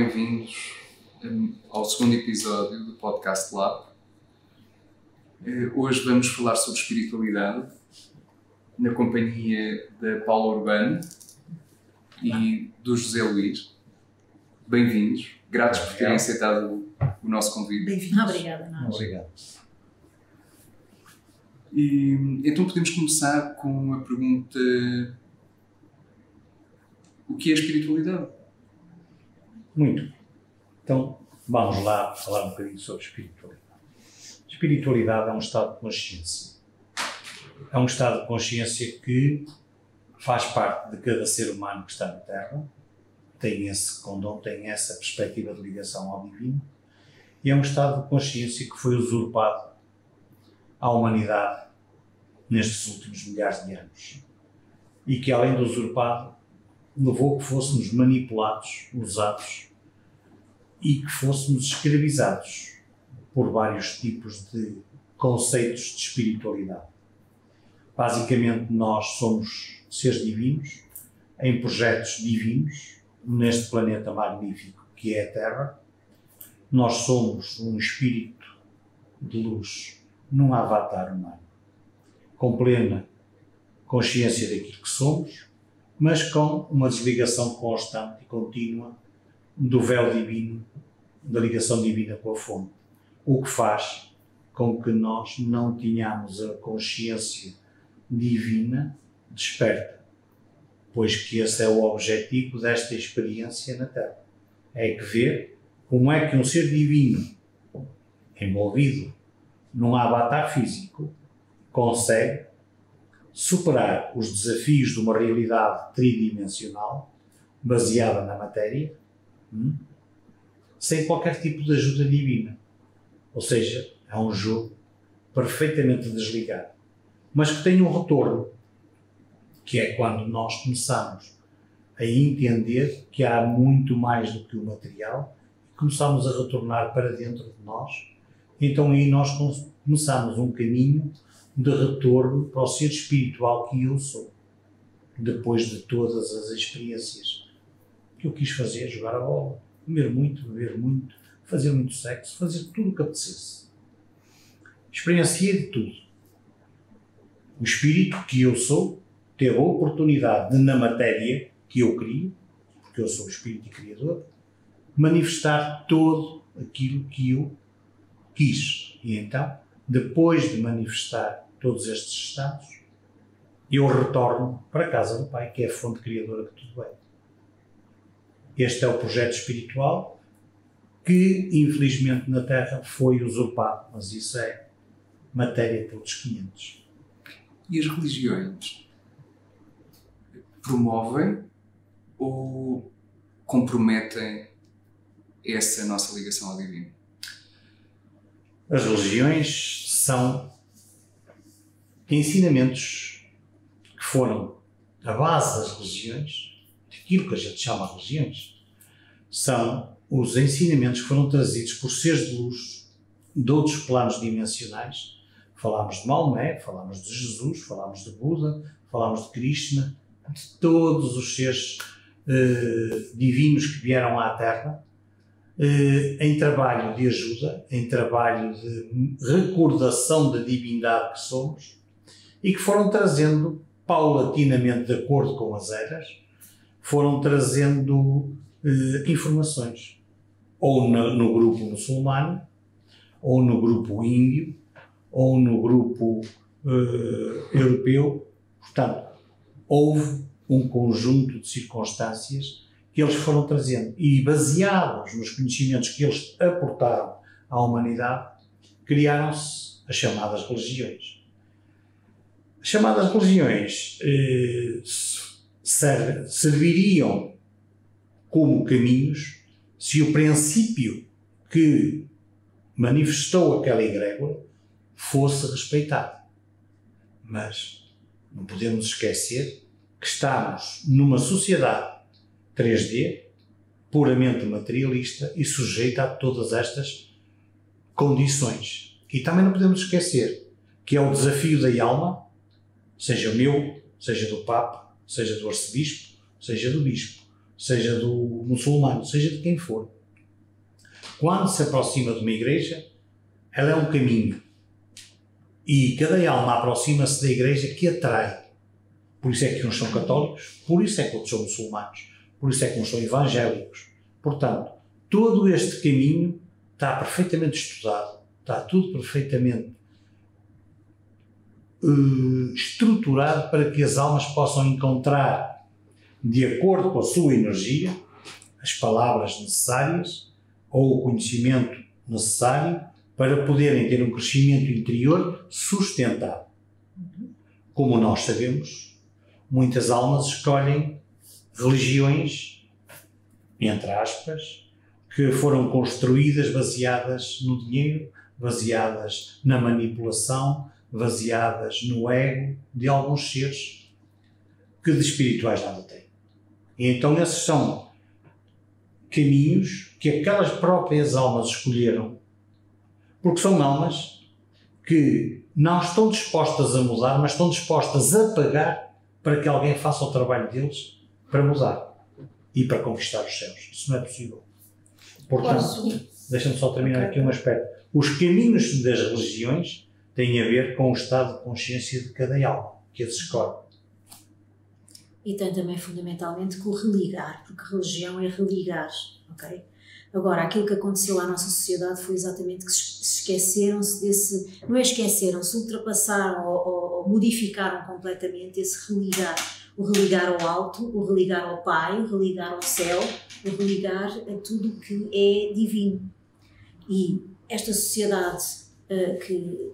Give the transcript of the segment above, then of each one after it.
bem-vindos ao segundo episódio do Podcast Lab. Hoje vamos falar sobre espiritualidade na companhia da Paula Urbano e do José Luís. Bem-vindos, gratos por terem aceitado o nosso convite. Bem-vindos. Obrigada. Obrigado. Então podemos começar com a pergunta: o que é espiritualidade? Muito. Então, vamos lá falar um bocadinho sobre espiritualidade. Espiritualidade é um estado de consciência. É um estado de consciência que faz parte de cada ser humano que está na Terra, tem esse condom, tem essa perspectiva de ligação ao divino, e é um estado de consciência que foi usurpado à humanidade nestes últimos milhares de anos. E que, além de usurpado, levou que fôssemos manipulados, usados e que fôssemos escravizados por vários tipos de conceitos de espiritualidade. Basicamente, nós somos seres divinos, em projetos divinos, neste planeta magnífico que é a Terra. Nós somos um espírito de luz num avatar humano, com plena consciência daquilo que somos, mas com uma desligação constante e contínua do véu divino, da ligação divina com a fonte, o que faz com que nós não tenhamos a consciência divina desperta, pois que esse é o objetivo desta experiência na Terra. É que ver como é que um ser divino envolvido num avatar físico consegue superar os desafios de uma realidade tridimensional baseada na matéria, sem qualquer tipo de ajuda divina. Ou seja, é um jogo perfeitamente desligado, mas que tem um retorno, que é quando nós começamos a entender que há muito mais do que o material e começamos a retornar para dentro de nós. Então aí nós começamos um caminho de retorno para o ser espiritual que eu sou, depois de todas as experiências que eu quis fazer: jogar a bola, comer muito, beber muito, fazer muito sexo, fazer tudo o que apetecesse. Experienciei de tudo. O espírito que eu sou teve a oportunidade de, na matéria que eu crio, porque eu sou o espírito e criador, manifestar todo aquilo que eu quis. E então, depois de manifestar todos estes estados, eu retorno para a casa do Pai, que é a fonte criadora que tudo é. Este é o projeto espiritual que, infelizmente, na Terra foi usurpado, mas isso é matéria para outros 500. E as religiões promovem ou comprometem essa nossa ligação ao divino? As religiões são ensinamentos que foram a base das religiões, daquilo que a gente chama de religiões. São os ensinamentos que foram trazidos por seres de luz de outros planos dimensionais. Falámos de Maomé, falámos de Jesus, falámos de Buda, falámos de Krishna, de todos os seres divinos que vieram à Terra, em trabalho de ajuda, em trabalho de recordação da divindade que somos, e que foram trazendo paulatinamente, de acordo com as eras, foram trazendo informações, ou no grupo muçulmano, ou no grupo índio, ou no grupo europeu. Portanto, houve um conjunto de circunstâncias que eles foram trazendo, e baseados nos conhecimentos que eles aportaram à humanidade, criaram-se as chamadas religiões. As chamadas religiões serviriam como caminhos se o princípio que manifestou aquela egrégora fosse respeitado. Mas não podemos esquecer que estamos numa sociedade 3D, puramente materialista e sujeita a todas estas condições. E também não podemos esquecer que é o desafio da alma, seja meu, seja do Papa, seja do Arcebispo, seja do Bispo, seja do muçulmano, seja de quem for, quando se aproxima de uma igreja, ela é um caminho. E cada alma aproxima-se da igreja que atrai. Por isso é que uns são católicos, por isso é que outros são muçulmanos, por isso é que uns são evangélicos. Portanto, todo este caminho está perfeitamente estudado, está tudo perfeitamente estruturado para que as almas possam encontrar, de acordo com a sua energia, as palavras necessárias ou o conhecimento necessário para poderem ter um crescimento interior sustentado. Como nós sabemos, muitas almas escolhem religiões, entre aspas, que foram construídas baseadas no dinheiro, baseadas na manipulação, baseadas no ego de alguns seres que de espirituais nada têm. E então esses são caminhos que aquelas próprias almas escolheram, porque são almas que não estão dispostas a mudar, mas estão dispostas a pagar para que alguém faça o trabalho deles para mudar e para conquistar os céus. Isso não é possível. Portanto, deixa-me só terminar aqui um aspecto. Os caminhos das religiões têm a ver com o estado de consciência de cada alma que as escolhe. E tem também fundamentalmente com o religar, porque religião é religar, ok? Agora, aquilo que aconteceu à nossa sociedade foi exatamente que se esqueceram-se desse... Não é esqueceram-se, ultrapassaram ou modificaram completamente esse religar. O religar ao alto, o religar ao Pai, o religar ao céu, o religar a tudo o que é divino. E esta sociedade que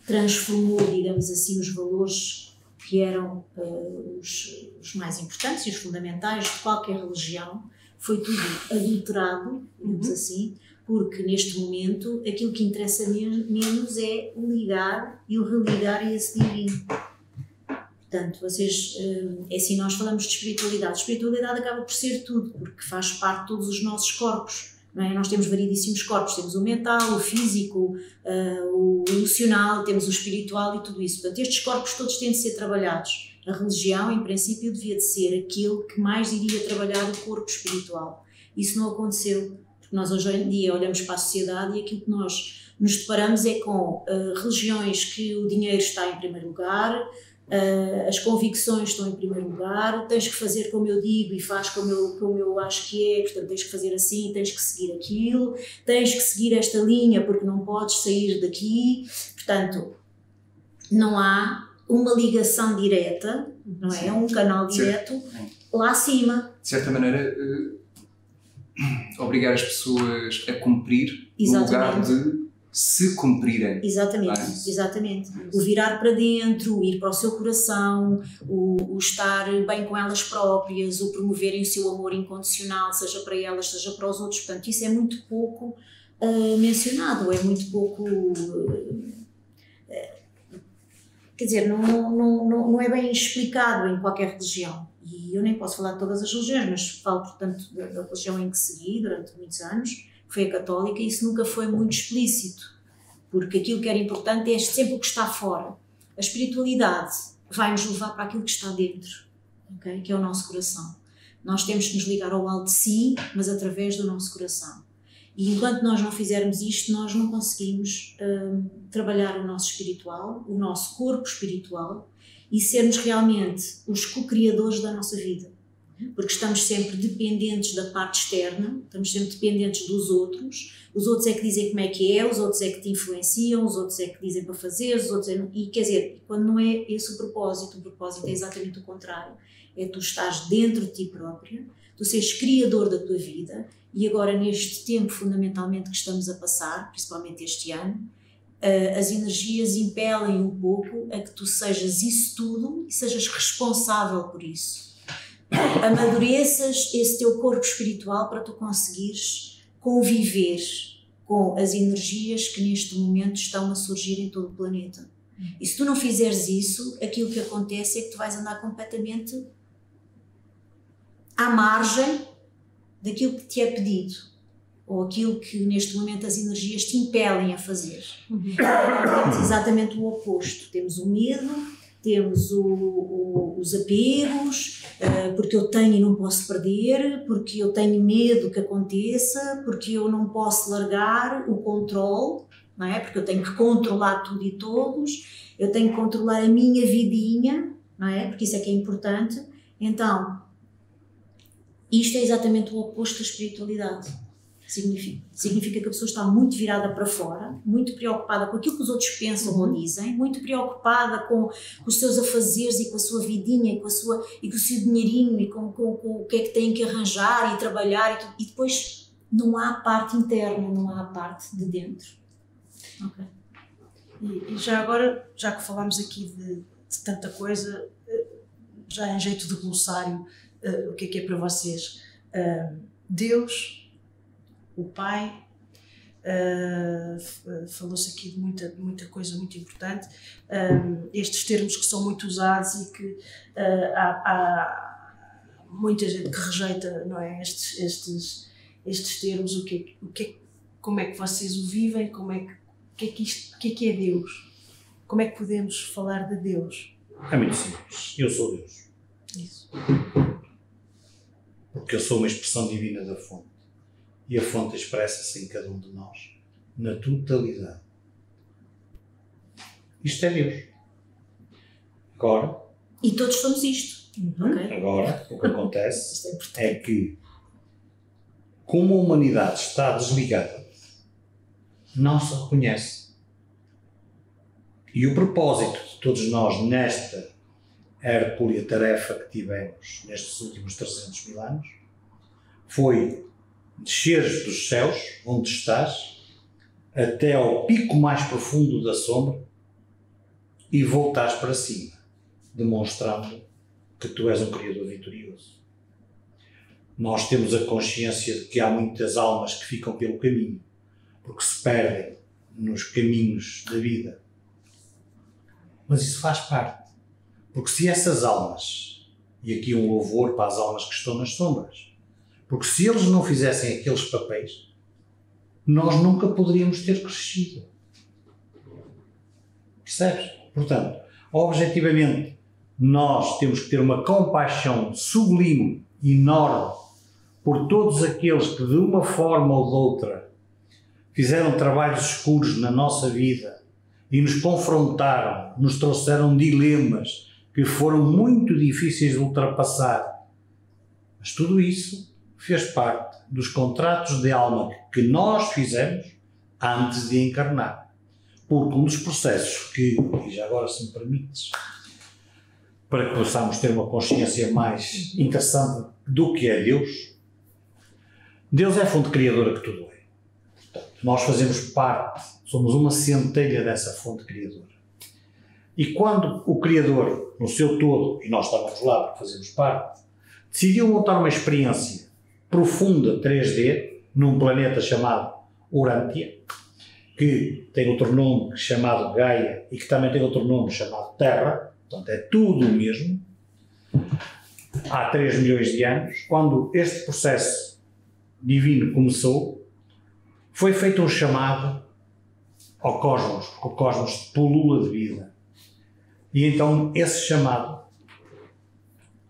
transformou, digamos assim, os valores que eram os mais importantes e os fundamentais de qualquer religião, foi tudo adulterado, digamos assim, porque neste momento aquilo que interessa menos é o ligar e o religar a esse divino. Portanto, vocês, é assim, nós falamos de espiritualidade. A espiritualidade acaba por ser tudo, porque faz parte de todos os nossos corpos. Não é? Nós temos variedíssimos corpos, temos o mental, o físico, o emocional, temos o espiritual e tudo isso. Portanto, estes corpos todos têm de ser trabalhados. A religião, em princípio, devia de ser aquele que mais iria trabalhar o corpo espiritual. Isso não aconteceu, porque nós hoje em dia olhamos para a sociedade e aquilo que nós nos deparamos é com religiões que o dinheiro está em primeiro lugar, as convicções estão em primeiro lugar, tens que fazer como eu digo e faz como eu acho que é, portanto tens que fazer assim, tens que seguir aquilo, tens que seguir esta linha porque não podes sair daqui, portanto não há uma ligação direta, não é? Um canal direto lá acima. De certa maneira, obrigar as pessoas a cumprir no lugar de se cumprirem. Exatamente, exatamente. O virar para dentro, o ir para o seu coração, o estar bem com elas próprias, o promoverem o seu amor incondicional, seja para elas, seja para os outros. Portanto, isso é muito pouco mencionado, é muito pouco... quer dizer, não é bem explicado em qualquer religião. E eu nem posso falar de todas as religiões, mas falo, portanto, da religião em que segui durante muitos anos, que foi a católica, e isso nunca foi muito explícito, porque aquilo que era importante é sempre o que está fora. A espiritualidade vai-nos levar para aquilo que está dentro, okay? Que é o nosso coração. Nós temos que nos ligar ao alto de si, mas através do nosso coração. E enquanto nós não fizermos isto, nós não conseguimos trabalhar o nosso espiritual, o nosso corpo espiritual, e sermos realmente os co-criadores da nossa vida. Porque estamos sempre dependentes da parte externa, estamos sempre dependentes dos outros, os outros é que dizem como é que é, os outros é que te influenciam, os outros é que dizem para fazer, os outros é... E quer dizer, quando não é esse o propósito é exatamente o contrário, é tu estás dentro de ti própria, tu seres criador da tua vida, e agora neste tempo fundamentalmente que estamos a passar, principalmente este ano, as energias impelem um pouco a que tu sejas isso tudo e sejas responsável por isso. Amadureças esse teu corpo espiritual para tu conseguires conviver com as energias que neste momento estão a surgir em todo o planeta. E se tu não fizeres isso, aquilo que acontece é que tu vais andar completamente à margem daquilo que te é pedido, ou aquilo que neste momento as energias te impelem a fazer. Temos exatamente o oposto. Temos o medo, temos os apegos, porque eu tenho e não posso perder, porque eu tenho medo que aconteça, porque eu não posso largar o controle, não é? Porque eu tenho que controlar tudo e todos, eu tenho que controlar a minha vidinha, não é? Porque isso é que é importante. Então, isto é exatamente o oposto da espiritualidade. Significa que a pessoa está muito virada para fora, muito preocupada com aquilo que os outros pensam ou dizem, muito preocupada com os seus afazeres e com a sua vidinha e com o seu dinheirinho e com o que é que têm que arranjar e trabalhar e depois não há a parte interna, não há a parte de dentro. Okay. E já agora, já que falámos aqui de tanta coisa, já em jeito de glossário, o que é para vocês? Deus, o Pai, falou-se aqui de muita coisa muito importante, estes termos que são muito usados e que há muita gente que rejeita, não é, estes termos, como é que vocês o vivem, o que é Deus? Como é que podemos falar de Deus? É muito simples, eu sou Deus. Isso. Porque eu sou uma expressão divina da fonte. E a fonte expressa-se em cada um de nós, na totalidade. Isto é Deus. Agora... E todos somos isto. Okay. Agora, o que acontece é que, como a humanidade está desligada, não se reconhece. E o propósito de todos nós nesta hercúlea tarefa que tivemos nestes últimos 300 mil anos foi desceres dos céus, onde estás, até ao pico mais profundo da sombra e voltares para cima, demonstrando que tu és um Criador vitorioso. Nós temos a consciência de que há muitas almas que ficam pelo caminho, porque se perdem nos caminhos da vida. Mas isso faz parte, porque se essas almas, e aqui um louvor para as almas que estão nas sombras, porque se eles não fizessem aqueles papéis, nós nunca poderíamos ter crescido. Percebes? Portanto, objetivamente, nós temos que ter uma compaixão sublime, enorme, por todos aqueles que de uma forma ou de outra fizeram trabalhos escuros na nossa vida e nos confrontaram, nos trouxeram dilemas que foram muito difíceis de ultrapassar. Mas tudo isso fez parte dos contratos de alma que nós fizemos antes de encarnar. Porque um dos processos que, e já agora se me permites, para que possamos ter uma consciência mais interessante do que é Deus, Deus é a fonte criadora que tudo é. Portanto, nós fazemos parte, somos uma centelha dessa fonte criadora. E quando o Criador, no seu todo, e nós estávamos lá porque fazemos parte, decidiu montar uma experiência profunda 3D num planeta chamado Urantia, que tem outro nome chamado Gaia e que também tem outro nome chamado Terra, portanto é tudo o mesmo, há 3 milhões de anos, quando este processo divino começou, foi feito um chamado ao cosmos, porque o cosmos pulula de vida. E então esse chamado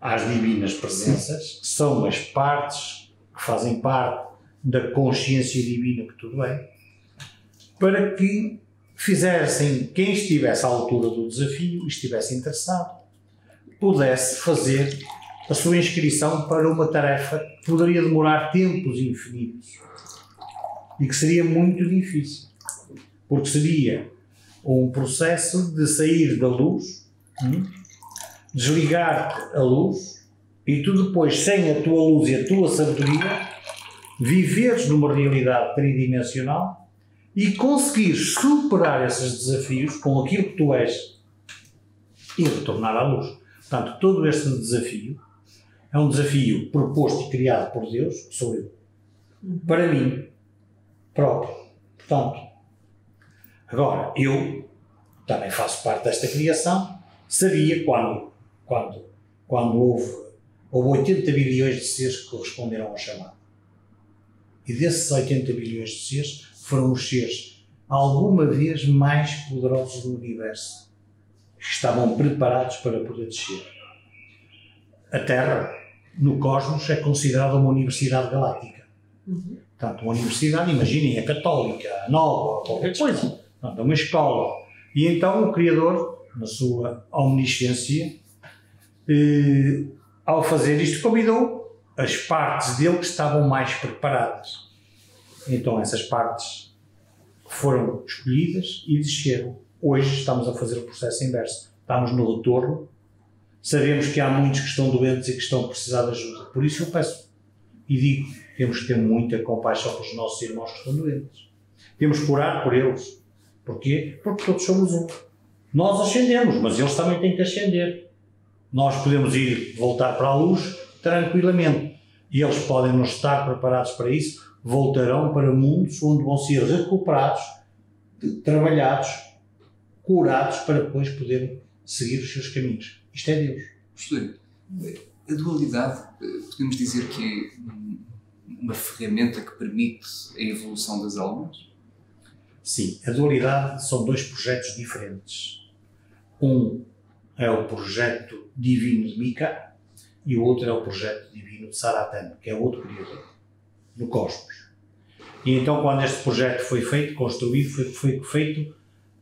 às divinas presenças, que são as partes que fazem parte da consciência divina que tudo é, para que fizessem quem estivesse à altura do desafio e estivesse interessado, pudesse fazer a sua inscrição para uma tarefa que poderia demorar tempos infinitos e que seria muito difícil, porque seria um processo de sair da luz, desligar-te a luz e tu depois, sem a tua luz e a tua sabedoria, viveres numa realidade tridimensional e conseguires superar esses desafios com aquilo que tu és e retornar à luz. Portanto, todo este desafio é um desafio proposto e criado por Deus, que sou eu, para mim próprio. Portanto, agora, eu também faço parte desta criação, sabia quando houve 80 bilhões de seres que corresponderam ao chamado. E desses 80 bilhões de seres foram os seres alguma vez mais poderosos do universo, que estavam preparados para poder descer. a Terra, no cosmos, é considerada uma universidade galáctica. Portanto, uma universidade, imaginem, a católica, a nova, qualquer coisa. Portanto, é uma escola. E então o Criador, na sua omnisciência, ao fazer isto, convidou as partes dele que estavam mais preparadas. Então essas partes foram escolhidas e desceram. Hoje estamos a fazer o processo inverso. Estamos no retorno. Sabemos que há muitos que estão doentes e que estão a precisar de ajuda. Por isso eu peço e digo, temos que ter muita compaixão pelos nossos irmãos que estão doentes. Temos que orar por eles. Porquê? Porque todos somos um. Nós ascendemos, mas eles também têm que ascender. Nós podemos ir voltar para a luz tranquilamente. E eles podem não estar preparados para isso, voltarão para mundos onde vão ser recuperados, trabalhados, curados, para depois poderem seguir os seus caminhos. Isto é Deus. Professor, a dualidade, podemos dizer que é uma ferramenta que permite a evolução das almas? Sim, a dualidade são dois projetos diferentes. Um é o projeto divino de Mika e o outro é o projeto divino de Saratana, que é outro criador no cosmos. E então, quando este projeto foi feito, construído, foi feito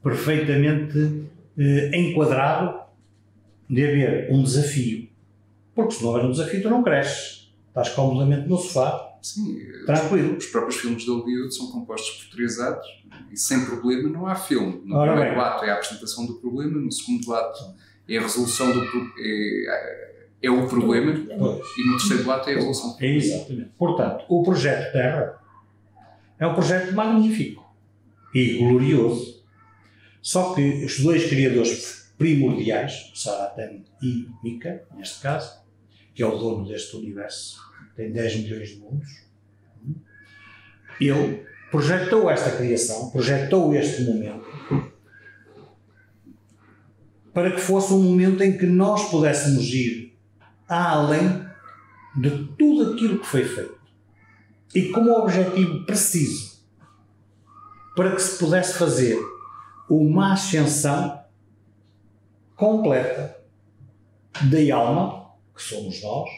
perfeitamente enquadrado de haver um desafio. Porque se não houver um desafio, tu não cresces. Estás comodamente no sofá, sim, tranquilo. Os próprios filmes de Hollywood são compostos por 3 atos e sem problema não há filme. No Ora primeiro bem. ato é a apresentação do problema, no segundo ato é a resolução do é o problema Pois. e no terceiro ato é a resolução do problema. Exatamente. Portanto, o projeto Terra é um projeto magnífico e glorioso. Só que os dois criadores primordiais, Saratana e Mika, neste caso, que é o dono deste universo, tem 10 milhões de mundos, ele projetou esta criação, projetou este momento, para que fosse um momento em que nós pudéssemos ir além de tudo aquilo que foi feito. E como objetivo preciso, para que se pudesse fazer uma ascensão completa da alma, que somos nós,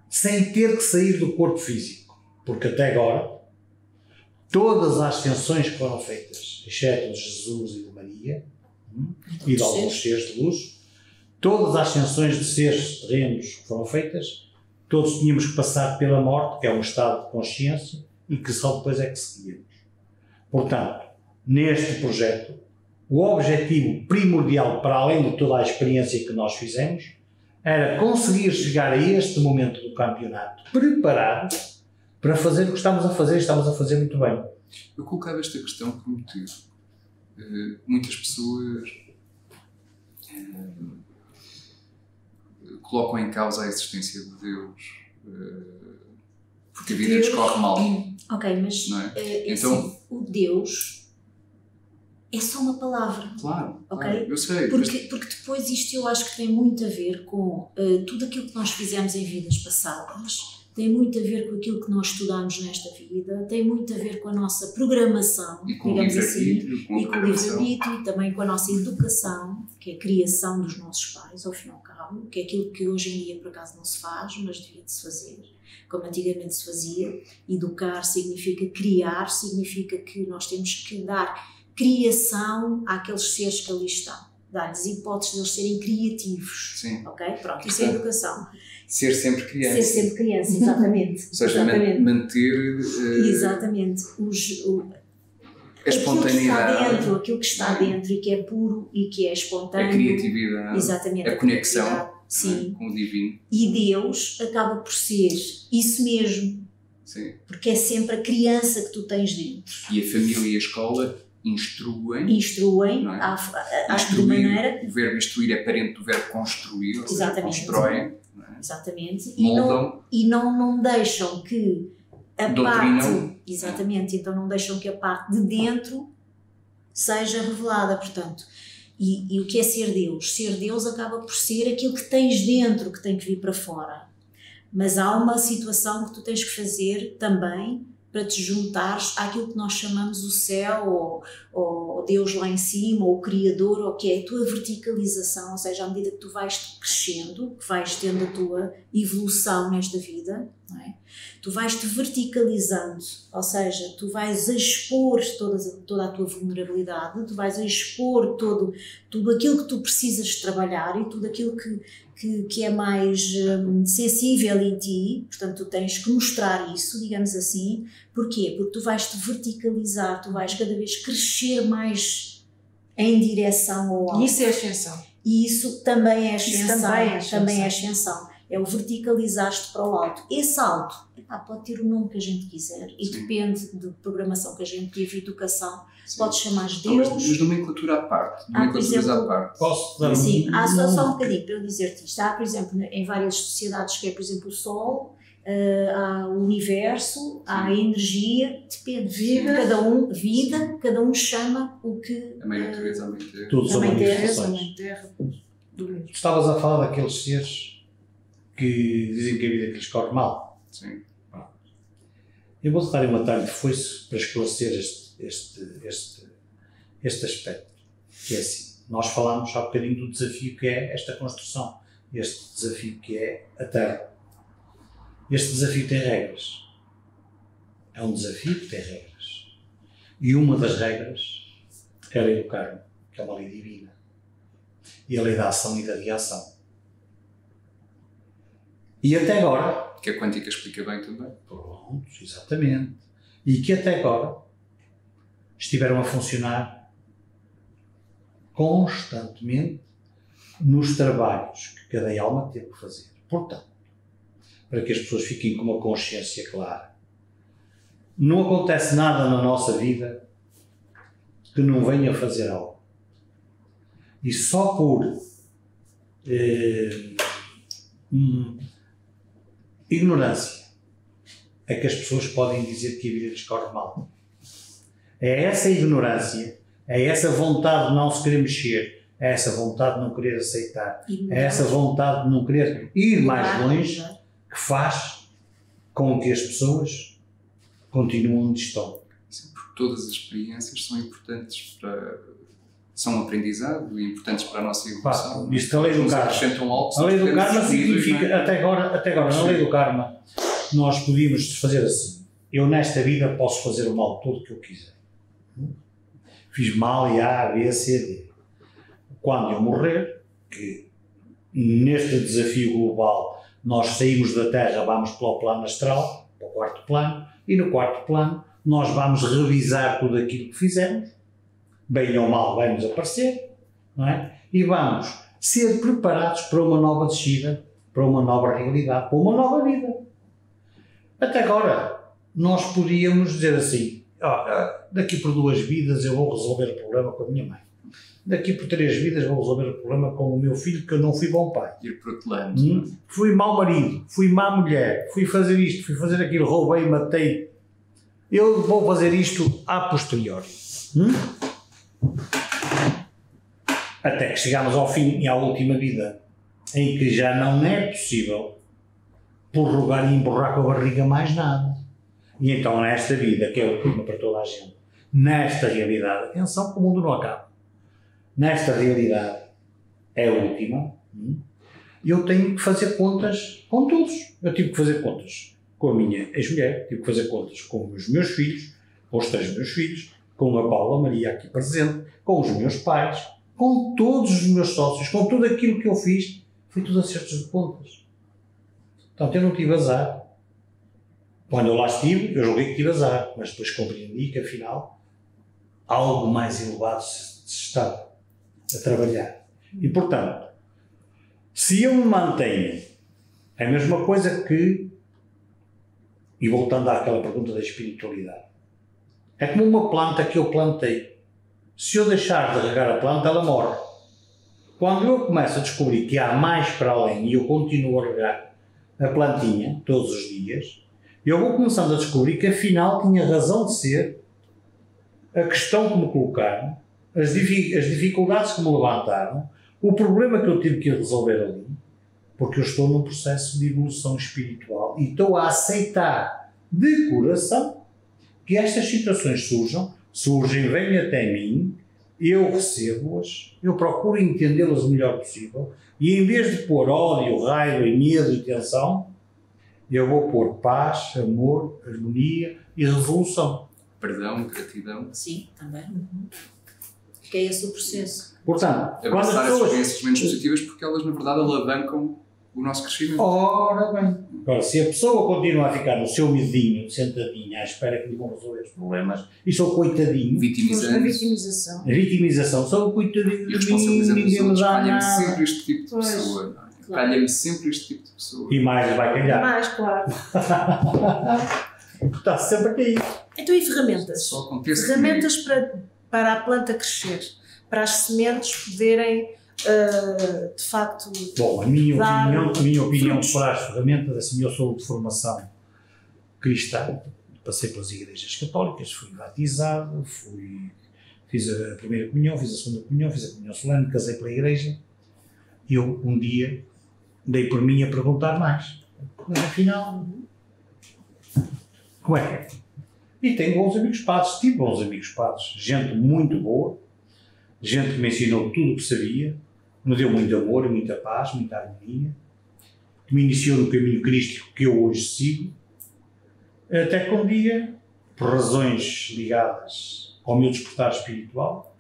sem ter que sair do corpo físico. Porque até agora, todas as ascensões que foram feitas, exceto de Jesus e de Maria, e de alguns seres de luz, todas as ascensões de seres terrenos que foram feitas, todos tínhamos que passar pela morte, que é um estado de consciência, e que só depois é que seguíamos. Portanto, neste projeto, o objetivo primordial, para além de toda a experiência que nós fizemos, era conseguir chegar a este momento do campeonato preparado para fazer o que estamos a fazer, e estamos a fazer muito bem. Eu colocava esta questão por um motivo. Muitas pessoas colocam em causa a existência de Deus porque a vida lhes corre mal. Ok, mas não é? então, Então, o Deus é só uma palavra. claro, Ok? claro, eu sei. Porque depois isto eu acho que tem muito a ver com tudo aquilo que nós fizemos em vidas passadas, tem muito a ver com aquilo que nós estudamos nesta vida, tem muito a ver com a nossa programação, E com o digamos assim, livre-arbítrio, com a e com o programação. livre-arbítrio, e também com a nossa educação, que é a criação dos nossos pais, ao fim e ao cabo, que é aquilo que hoje em dia por acaso não se faz, mas devia de se fazer, como antigamente se fazia. Educar significa criar, significa que nós temos que dar criação àqueles seres que ali estão, dar-lhes hipóteses de eles serem criativos. Sim. Ok? Pronto, isso é educação. Ser sempre criança. Ser sempre criança, exatamente. Ou seja, exatamente. manter Exatamente. a Aquilo que está espontaneidade, dentro, aquilo que está dentro e que é puro e que é espontâneo. a criatividade, Exatamente. a conexão, criatividade, sim. com o divino. E Deus acaba por ser isso mesmo, Sim. porque é sempre a criança que tu tens dentro. E a família e a escola instruem. Instruem Não é? de Instruir, maneira. o verbo instruir é parente do verbo construir, ou seja, Exatamente. constroem, não é? Exatamente. Moldam. E não deixam que a Doutrinam. parte. Exatamente. Então não deixam que a parte de dentro seja revelada, portanto. E o que é ser Deus? Ser Deus acaba por ser aquilo que tens dentro que tem que vir para fora. Mas há uma situação que tu tens que fazer também para te juntares àquilo que nós chamamos o céu, ou Deus lá em cima, ou o Criador, ou que é a tua verticalização, ou seja, à medida que tu vais crescendo, que vais tendo a tua evolução nesta vida, não é? Tu vais-te verticalizando, ou seja, tu vais expor toda a tua vulnerabilidade, tu vais expor tudo aquilo que tu precisas trabalhar e tudo aquilo que é mais sensível em ti, portanto tu tens que mostrar isso, digamos assim. Porquê? Porque tu vais-te verticalizar, tu vais cada vez crescer mais em direção ao alto. E isso é ascensão. E isso também é ascensão. Também é ascensão. É o verticalizar-te para o alto. Esse alto, pode ter o nome que a gente quiser e depende de programação que a gente teve, educação. Pode chamar de Deus. Mas nomenclatura à parte. Nomenclaturas à parte. Posso dar Sim, há só um bocadinho para eu dizer-te isto. Há, por exemplo, em várias sociedades, que é, por exemplo, o Sol, há o Universo, há a energia, depende. Cada um chama o que. A Mãe Natureza, a Mãe Terra. Tudo são Mãe Terra, manifestações. Terra, do mesmo. Tu estavas a falar daqueles seres que dizem que a vida lhes corre mal. Sim. Eu vou dar uma tarde de foice para esclarecer este aspecto, que é assim. Nós falámos há bocadinho do desafio que é esta construção, este desafio que é a Terra. Este desafio tem regras. É um desafio que tem regras. E uma das regras é a lei do karma, que é uma lei divina. E a lei da ação e da reação. E até agora... Que a quântica explica bem também. Pronto, exatamente. E que até agora estiveram a funcionar constantemente nos trabalhos que cada alma teve que fazer. Portanto, para que as pessoas fiquem com uma consciência clara, não acontece nada na nossa vida que não venha fazer algo. E só por ignorância é que as pessoas podem dizer que a vida lhes corre mal. É essa ignorância, é essa vontade de não se querer mexer, é essa vontade de não querer aceitar, é essa vontade de não querer ir mais longe que faz com que as pessoas continuem onde estão. Sim, porque todas as experiências são importantes são aprendizado e importantes para a nossa evolução. Isto a lei do karma. A lei do karma significa, até agora, na lei do karma, nós podíamos fazer assim. Eu nesta vida posso fazer o mal todo que eu quiser. Fiz mal e A, B, C, D. Quando eu morrer, que neste desafio global nós saímos da Terra, vamos para o plano astral, para o quarto plano, e no quarto plano nós vamos revisar tudo aquilo que fizemos, bem ou mal vai-nos aparecer, não é? E vamos ser preparados para uma nova descida, para uma nova realidade, para uma nova vida. Até agora, nós podíamos dizer assim, daqui por 2 vidas eu vou resolver o problema com a minha mãe. Daqui por 3 vidas vou resolver o problema com o meu filho, que eu não fui bom pai. Ir protelando. Fui mau marido, fui má mulher, fui fazer isto, fui fazer aquilo, roubei, matei. Eu vou fazer isto a posteriori. Até que chegamos ao fim e à última vida, em que já não é possível prorrogar e emborrar com a barriga mais nada. E então nesta vida, que é a última para toda a gente, nesta realidade, atenção que o mundo não acaba, nesta realidade é a última, eu tenho que fazer contas com todos. Eu tive que fazer contas com a minha ex-mulher, tive que fazer contas com os meus filhos, com os 3 meus filhos, com a Paula Maria aqui presente, com os meus pais, com todos os meus sócios, com tudo aquilo que eu fiz, foi tudo acertos de contas. Portanto, eu não tive azar. Quando eu lá estive, eu julguei que tive azar, mas depois compreendi que, afinal, algo mais elevado se está a trabalhar. E, portanto, se eu me mantenho, é a mesma coisa que, e voltando àquela pergunta da espiritualidade, é como uma planta que eu plantei. Se eu deixar de regar a planta, ela morre. Quando eu começo a descobrir que há mais para além e eu continuo a regar a plantinha todos os dias, eu vou começando a descobrir que afinal tinha razão de ser a questão que me colocaram, as dificuldades que me levantaram, o problema que eu tive que resolver ali, porque eu estou num processo de evolução espiritual e estou a aceitar de coração que estas situações surgem, vêm até mim, eu recebo-as, eu procuro entendê-las o melhor possível e em vez de pôr ódio, raiva, medo e tensão, eu vou pôr paz, amor, harmonia e resolução. Perdão, gratidão. Sim, também. Que é esse o processo. Portanto, quando as Abraçar as pessoas... experiências menos positivas porque elas, na verdade, alavancam o nosso crescimento. Ora bem. Agora, se a pessoa continua a ficar no seu medinho, sentadinha, à espera que lhe vão resolver os problemas, e sou coitadinho... A Vitimizando. vitimização. A vitimização, sou o coitadinho E de mim, responsabilizando os ninguém me outros. dá Calha-me nada. sempre este tipo de Pois. pessoa. Não é? Claro. Calha-me sempre este tipo de pessoa. E mais vai calhar. Mais, claro. Está sempre a cair. Então, e ferramentas? Só acontece Ferramentas para a planta crescer, para as sementes poderem, de facto, Bom, a minha Dar opinião frutos. para as ferramentas, assim, eu sou de formação cristã, passei pelas igrejas católicas, fui batizado, fiz a primeira comunhão, fiz a segunda comunhão, fiz a comunhão solene, casei pela igreja, e eu um dia dei por mim a perguntar mais. Mas afinal, como é que é? E tenho bons amigos padres, tive bons amigos padres, gente muito boa, gente que me ensinou tudo o que sabia, me deu muito amor, muita paz, muita harmonia, que me iniciou no caminho crístico que eu hoje sigo, até que um dia, por razões ligadas ao meu despertar espiritual,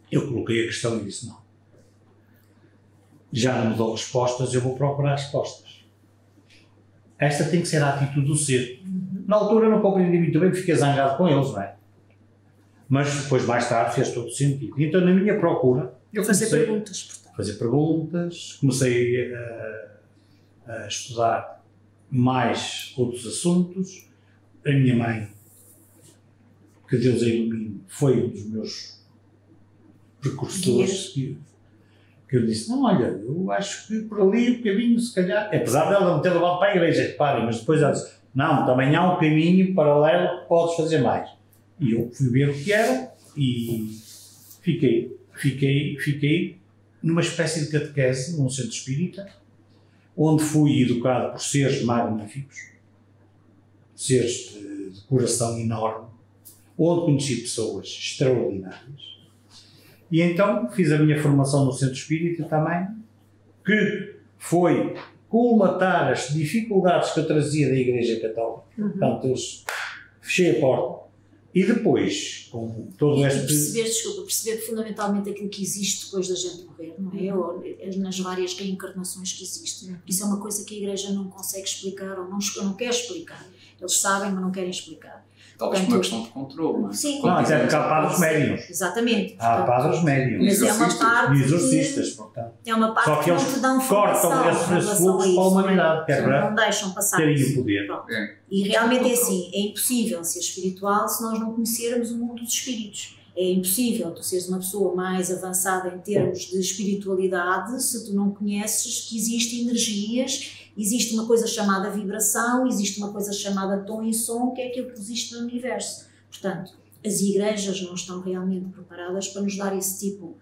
eu coloquei a questão e disse: não, já não me dou respostas, eu vou procurar respostas. Esta tem que ser a atitude do ser. Na altura eu não compreendi muito bem, fiquei zangado com eles, não é? Mas depois, mais tarde, fez todo sentido. Então, na minha procura, eu fazer comecei perguntas, portanto. a fazer perguntas, comecei a estudar mais outros assuntos. A minha mãe, que Deus a ilumine, foi um dos meus precursores, que eu disse: não, olha, eu acho que por ali o caminho, se calhar, apesar dela me ter levado para a igreja, reparem, mas depois ela disse: não, também há um caminho paralelo que podes fazer mais. E eu fui ver o que era e fiquei numa espécie de catequese, num centro espírita, onde fui educado por seres magníficos, seres de coração enorme, onde conheci pessoas extraordinárias. E então fiz a minha formação no centro espírita também, que foi colmatar as dificuldades que eu trazia da Igreja Católica. Portanto, eu fechei a porta. E depois, com todo este... perceber fundamentalmente aquilo que existe depois da gente morrer, não é? Ou nas várias reencarnações que existem. Isso é uma coisa que a Igreja não consegue explicar ou não quer explicar. Eles sabem, mas não querem explicar. Talvez por uma questão de controle, não é? Sim. Não, até porque há padres médiums. Exatamente. Há padres médiums. Mas é uma parte E exorcistas, portanto. É uma parte Só que que não eles te dão cortam formação esse fluxo para a humanidade, que é para não deixam passar terem isso. o poder. Pronto. É. E realmente é assim, é impossível ser espiritual se nós não conhecermos o mundo dos espíritos. É impossível tu seres uma pessoa mais avançada em termos de espiritualidade se tu não conheces que existem energias, existe uma coisa chamada vibração, existe uma coisa chamada tom e som, que é aquilo que existe no universo. Portanto, as igrejas não estão realmente preparadas para nos dar esse tipo.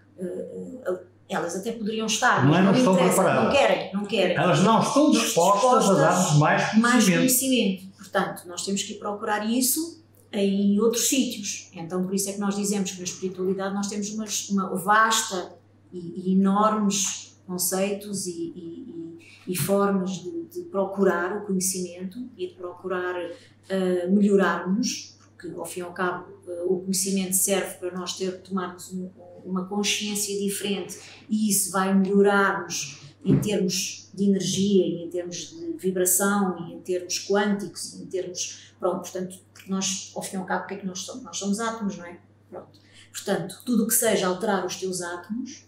Elas até poderiam estar, mas Não estão interessa, preparadas. não querem. Elas não estão dispostas a dar-nos mais conhecimento. Portanto, nós temos que procurar isso em outros sítios. Então, por isso é que nós dizemos que na espiritualidade nós temos uma vasta e enormes conceitos e formas de procurar o conhecimento e de procurar melhorarmos, porque ao fim e ao cabo o conhecimento serve para nós tomarmos uma consciência diferente e isso vai melhorar-nos em termos de energia e em termos de vibração e em termos quânticos e em termos, pronto, portanto, nós ao fim e ao cabo o que é que nós somos? Nós somos átomos, não é? Pronto. Portanto, tudo o que seja alterar os teus átomos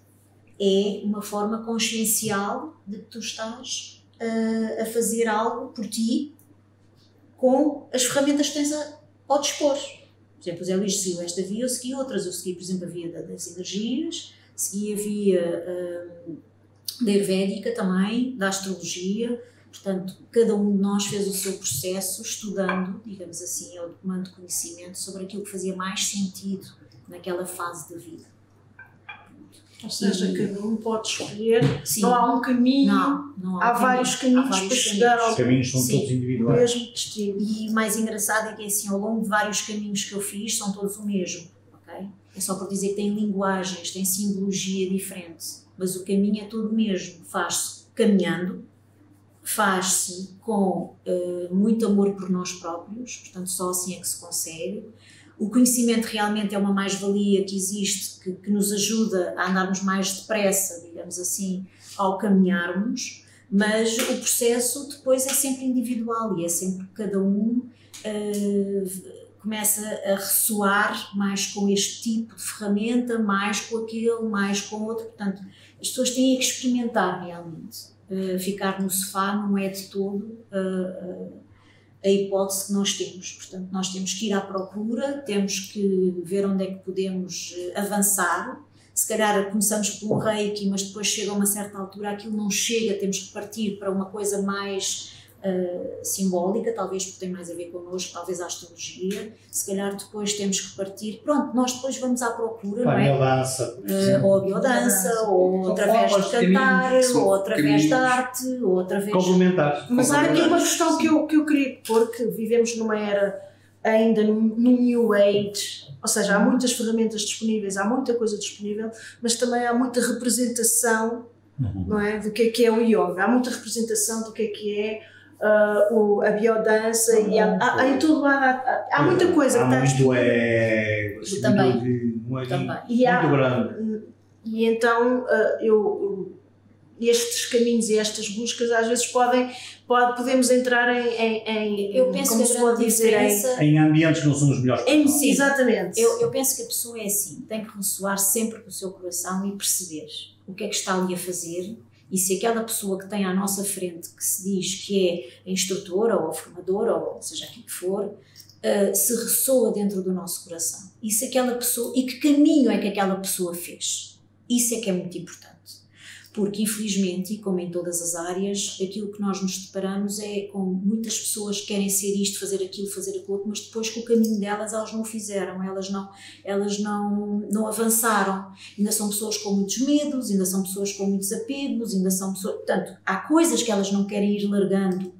é uma forma consciencial de que tu estás a fazer algo por ti com as ferramentas que tens ao dispor. Por exemplo, o Zé Luís seguiu esta via, eu segui outras. Eu segui, por exemplo, a via das energias, segui a via da Ayurvédica também, da astrologia. Portanto, cada um de nós fez o seu processo estudando, digamos assim, ou tomando conhecimento sobre aquilo que fazia mais sentido naquela fase da vida. Ou seja, cada um pode escolher, Sim. não há um caminho, não há vários caminhos para chegar ao Os caminhos são Sim. todos individuais. mesmo destino. E o mais engraçado é que assim, ao longo de vários caminhos que eu fiz, são todos o mesmo, ok? É só por dizer que tem linguagens, tem simbologia diferente, mas o caminho é todo o mesmo. Faz-se caminhando, faz-se com muito amor por nós próprios, portanto só assim é que se consegue. O conhecimento realmente é uma mais-valia que existe, que nos ajuda a andarmos mais depressa, digamos assim, ao caminharmos, mas o processo depois é sempre individual e é sempre que cada um começa a ressoar mais com este tipo de ferramenta, mais com aquele, mais com outro. Portanto, as pessoas têm que experimentar realmente. Ficar no sofá não é de todo a hipótese que nós temos. Portanto, nós temos que ir à procura, temos que ver onde é que podemos avançar. Se calhar começamos por um reiki, mas depois chega a uma certa altura, aquilo não chega, temos que partir para uma coisa mais simbólica, talvez porque tem mais a ver connosco, talvez a astrologia. Se calhar depois temos que partir, pronto, nós depois vamos à procura, não é? A biodança. Ou a biodança, ou através de cantar, ou através da arte, ou através... Complementares. Mas há aqui uma questão que eu queria pôr, que vivemos numa era ainda no New Age, ou seja, há muitas ferramentas disponíveis, há muita coisa disponível, mas também há muita representação, não é, do que é o yoga, há muita representação do que é a biodança, e há em todo lado, há muita coisa que está disponível. Também. Muito grande. E então estes caminhos e estas buscas às vezes podemos entrar em eu penso como que se a pode grande dizer, diferença... Em ambientes que não são os melhores. Sim. Exatamente. Eu penso que a pessoa é assim, tem que ressoar sempre com o seu coração e perceber o que é que está ali a fazer, e se aquela pessoa que tem à nossa frente, que se diz que é a instrutora ou a formadora, ou seja, aquilo que for, se ressoa dentro do nosso coração. E se aquela pessoa, e que caminho é que aquela pessoa fez. Isso é que é muito importante. Porque, infelizmente, e como em todas as áreas, aquilo que nós nos deparamos é com muitas pessoas que querem ser isto, fazer aquilo, mas depois com o caminho delas elas não o fizeram, elas não avançaram. Ainda são pessoas com muitos medos, ainda são pessoas com muitos apegos, ainda são pessoas... Portanto, há coisas que elas não querem ir largando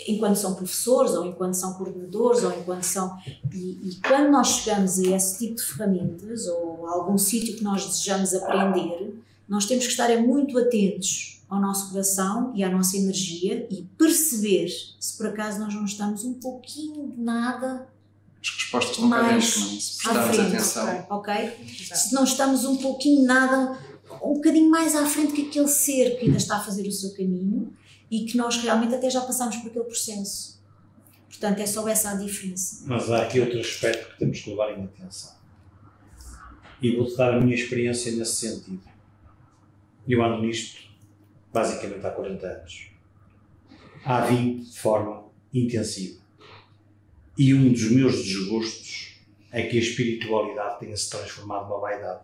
enquanto são professores, ou enquanto são coordenadores, ou enquanto são... E quando nós chegamos a esse tipo de ferramentas, ou a algum sítio que nós desejamos aprender, nós temos que estar muito atentos ao nosso coração e à nossa energia e perceber se por acaso nós não estamos um pouquinho de nada As respostas estão cá dentro, se prestarmos atenção. Ok? Se não estamos um pouquinho de nada, um bocadinho mais à frente que aquele ser que ainda está a fazer o seu caminho, e que nós realmente até já passamos por aquele processo. Portanto, é só essa a diferença. Mas há aqui outro aspecto que temos que levar em atenção. E vou-te dar a minha experiência nesse sentido. Eu ando nisto, basicamente, há 40 anos. Há 20 de forma intensiva. E um dos meus desgostos é que a espiritualidade tenha-se transformado numa vaidade.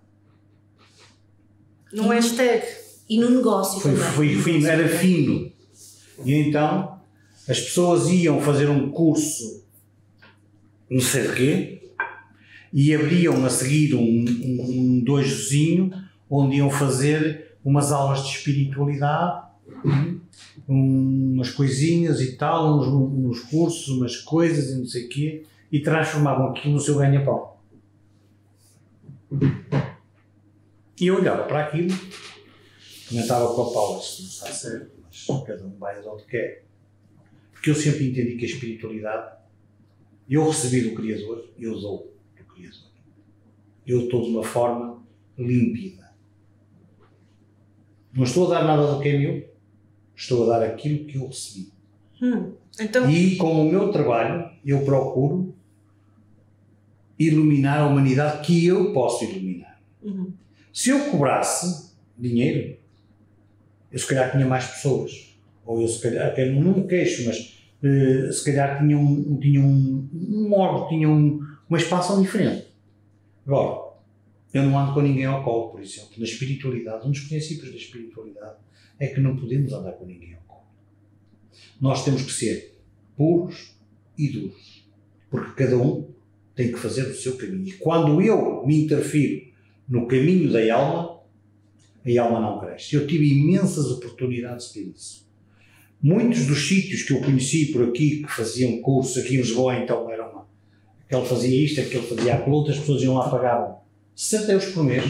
Não é hashtag. E no negócio também. Era fino. E então as pessoas iam fazer um curso, não sei de quê, e abriam a seguir um dojozinho onde iam fazer umas aulas de espiritualidade, umas coisinhas e tal, uns cursos, umas coisas e não sei o quê, e transformavam aquilo no seu ganha-pão. E eu olhava para aquilo, comentava com a Paula, se não está certo, mas cada um vai de onde quer. Porque eu sempre entendi que a espiritualidade, eu recebi do Criador, eu dou do Criador. Eu estou de uma forma límpida. Não estou a dar nada do que é meu, estou a dar aquilo que eu recebi. Então... E com o meu trabalho, eu procuro iluminar a humanidade que eu posso iluminar. Se eu cobrasse dinheiro, eu se calhar tinha mais pessoas. Ou eu se calhar, não me queixo, mas se calhar tinha um órgão, tinha uma expansão diferente. Agora, eu não ando com ninguém ao colo, por exemplo. Na espiritualidade, um dos princípios da espiritualidade é que não podemos andar com ninguém ao colo. Nós temos que ser puros e duros. Porque cada um tem que fazer o seu caminho. E quando eu me interfiro no caminho da alma, a alma não cresce. Eu tive imensas oportunidades de ter isso. Muitos dos sítios que eu conheci por aqui, que faziam cursos aqui em Lisboa, então era uma... Aquele fazia isto, aquele fazia aquilo, outras pessoas iam lá pagavam 60 euros por mês,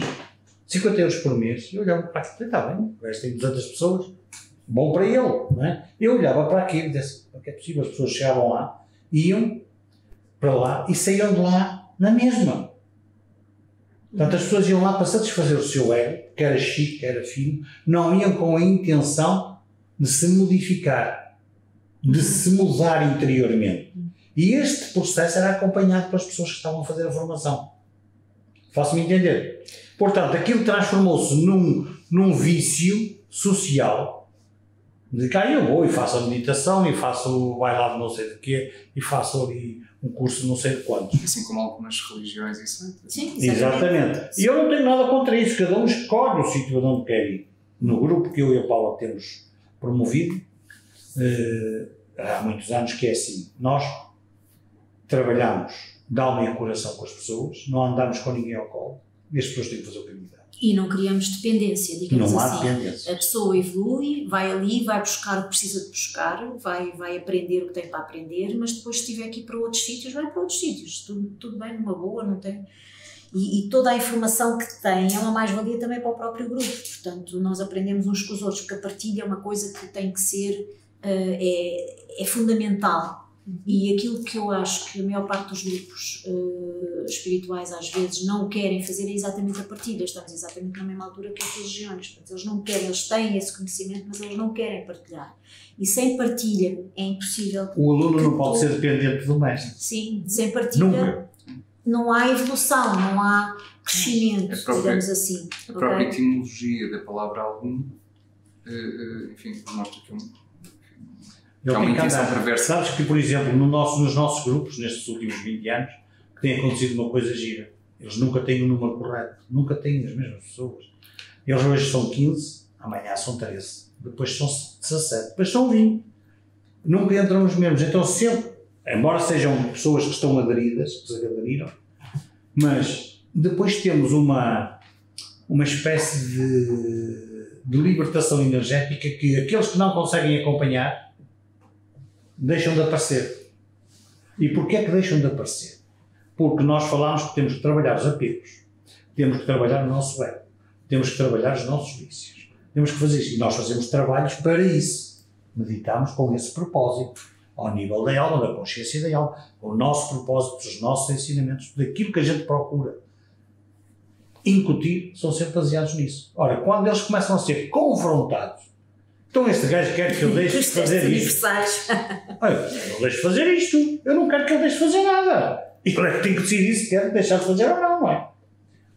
50 euros por mês. Eu olhava para aquilo, está bem, o gajo tem 200 pessoas, bom para ele, não é? Eu olhava para aquilo e disse, o que é possível? As pessoas chegavam lá, iam para lá e saíam de lá na mesma. Portanto, as pessoas iam lá para satisfazer o seu ego, que era chique, que era fino, não iam com a intenção de se modificar, de se mudar interiormente. E este processo era acompanhado pelas pessoas que estavam a fazer a formação. Faço-me entender. Portanto, aquilo transformou-se num vício social, de cá eu vou e faço a meditação e faço o bailado não sei de quê e faço ali um curso não sei de quantos. Assim como algumas religiões e seitas. Sim, Exatamente. E eu não tenho nada contra isso, cada um escolhe o sítio onde quer ir. No grupo que eu e a Paula temos promovido, há muitos anos que é assim, nós trabalhamos de alma e coração com as pessoas, não andamos com ninguém ao colo, e as pessoas têm que fazer o caminho delas. E não criamos dependência, digamos Não há assim. dependência. A pessoa evolui, vai ali, vai buscar o que precisa de buscar, vai aprender o que tem para aprender, mas depois se tiver que ir para outros sítios, vai para outros sítios. Tudo bem, numa boa, não tem... E toda a informação que tem é uma mais-valia também para o próprio grupo. Portanto, nós aprendemos uns com os outros, porque a partilha é uma coisa que tem que ser... é fundamental. E aquilo que eu acho que a maior parte dos grupos espirituais às vezes não querem fazer é exatamente a partilha. Estamos exatamente na mesma altura que as religiões. Portanto, eles não querem, eles têm esse conhecimento, mas eles não querem partilhar. E sem partilha é impossível. O aluno não pode ser dependente do mestre. Sim, sem partilha Nunca. Não há evolução, não há crescimento, digamos assim. A própria etimologia da palavra aluno, enfim, mostra que Ele há uma tem que intenção andar. perversa. Sabes que, por exemplo, nos nossos grupos, nestes últimos 20 anos, que tem acontecido uma coisa gira. Eles nunca têm o número correto, nunca têm as mesmas pessoas. Eles hoje são 15, amanhã são 13, depois são 17, depois são 20. Nunca entram os mesmos. Então sempre, embora sejam pessoas que estão aderidas, que se aderiram, mas depois temos uma espécie de libertação energética que aqueles que não conseguem acompanhar deixam de aparecer. E porquê é que deixam de aparecer? Porque nós falamos que temos que trabalhar os apegos, temos que trabalhar o nosso ego, temos que trabalhar os nossos vícios, temos que fazer isso. E nós fazemos trabalhos para isso. Meditamos com esse propósito, ao nível da alma, da consciência da alma, o nosso propósito, os nossos ensinamentos, daquilo que a gente procura incutir, são sempre baseados nisso. Ora, quando eles começam a ser confrontados, então este gajo quer que eu deixe de fazer isto. Olha, eu não deixo de fazer isto, eu não quero que ele deixe de fazer nada. E ele é que tem que decidir se quer deixar de fazer ou não, não é?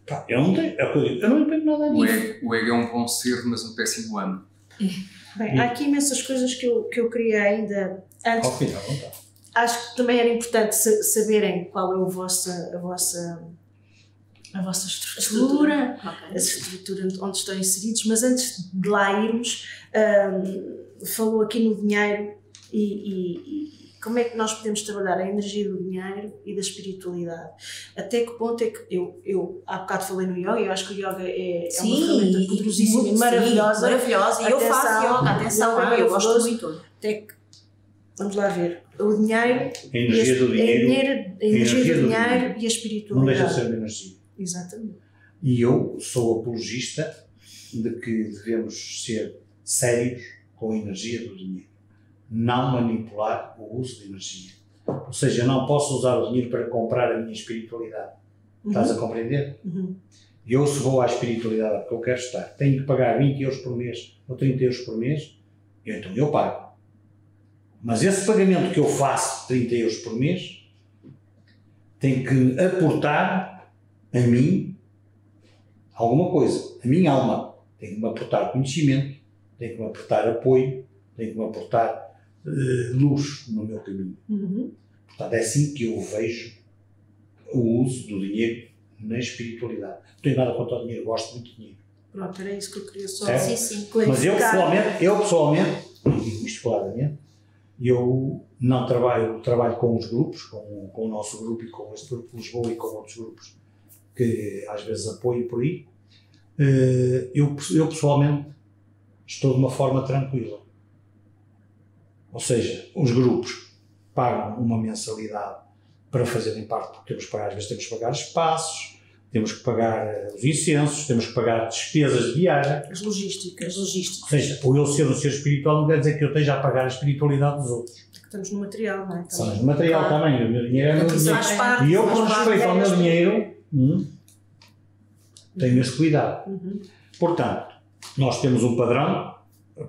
Pá, eu não tenho, é o que eu digo, eu não entendo nada nisso. O ego é um bom ser, mas um péssimo amo. Bem, há aqui imensas coisas que eu queria ainda antes. Ao final, não está. Acho que também era importante saberem qual é a vossa estrutura, a estrutura onde estão inseridos, mas antes de lá irmos, falou aqui no dinheiro e como é que nós podemos trabalhar a energia do dinheiro e da espiritualidade. Até que ponto é que eu há bocado falei no yoga, eu acho que o yoga é uma ferramenta poderosíssima e maravilhosa. Maravilhosa, e eu faço yoga, atenção, eu gosto muito. Até que, vamos lá ver, o dinheiro, A energia do dinheiro, a energia do dinheiro e a espiritualidade. não deixa de ser energia. Exatamente. E eu sou apologista de que devemos ser sérios com a energia do dinheiro. Não manipular o uso de energia. Ou seja, eu não posso usar o dinheiro para comprar a minha espiritualidade. Estás a compreender? Eu, se vou à espiritualidade porque eu quero estar, tenho que pagar 20 euros por mês ou 30 euros por mês, então eu pago. Mas esse pagamento que eu faço, 30 euros por mês, tem que aportar a mim alguma coisa. A minha alma tem que me aportar conhecimento, tem que me aportar apoio, tem que me aportar luz no meu caminho. Portanto, é assim que eu vejo o uso do dinheiro na espiritualidade. Não tenho nada contra o dinheiro, gosto muito de dinheiro. Pronto, era isso que eu queria só clarificar. Mas eu pessoalmente, e digo isto claramente, eu não trabalho com os grupos, com o nosso grupo e com este grupo de Lisboa e com outros grupos que às vezes apoio por aí, eu pessoalmente estou de uma forma tranquila. Ou seja, os grupos pagam uma mensalidade para fazerem parte, porque temos que pagar, às vezes temos que pagar espaços, temos que pagar os incensos, temos que pagar despesas diárias. As logísticas. Ou seja, o eu ser um ser espiritual não quer dizer que eu esteja a pagar a espiritualidade dos outros. Porque estamos no material, não é? Estamos no material também, o meu dinheiro é o meu Isso dinheiro. faz parte, E eu, faz com parte respeito ao meu desta. dinheiro, tenho esse cuidado. Portanto, nós temos um padrão,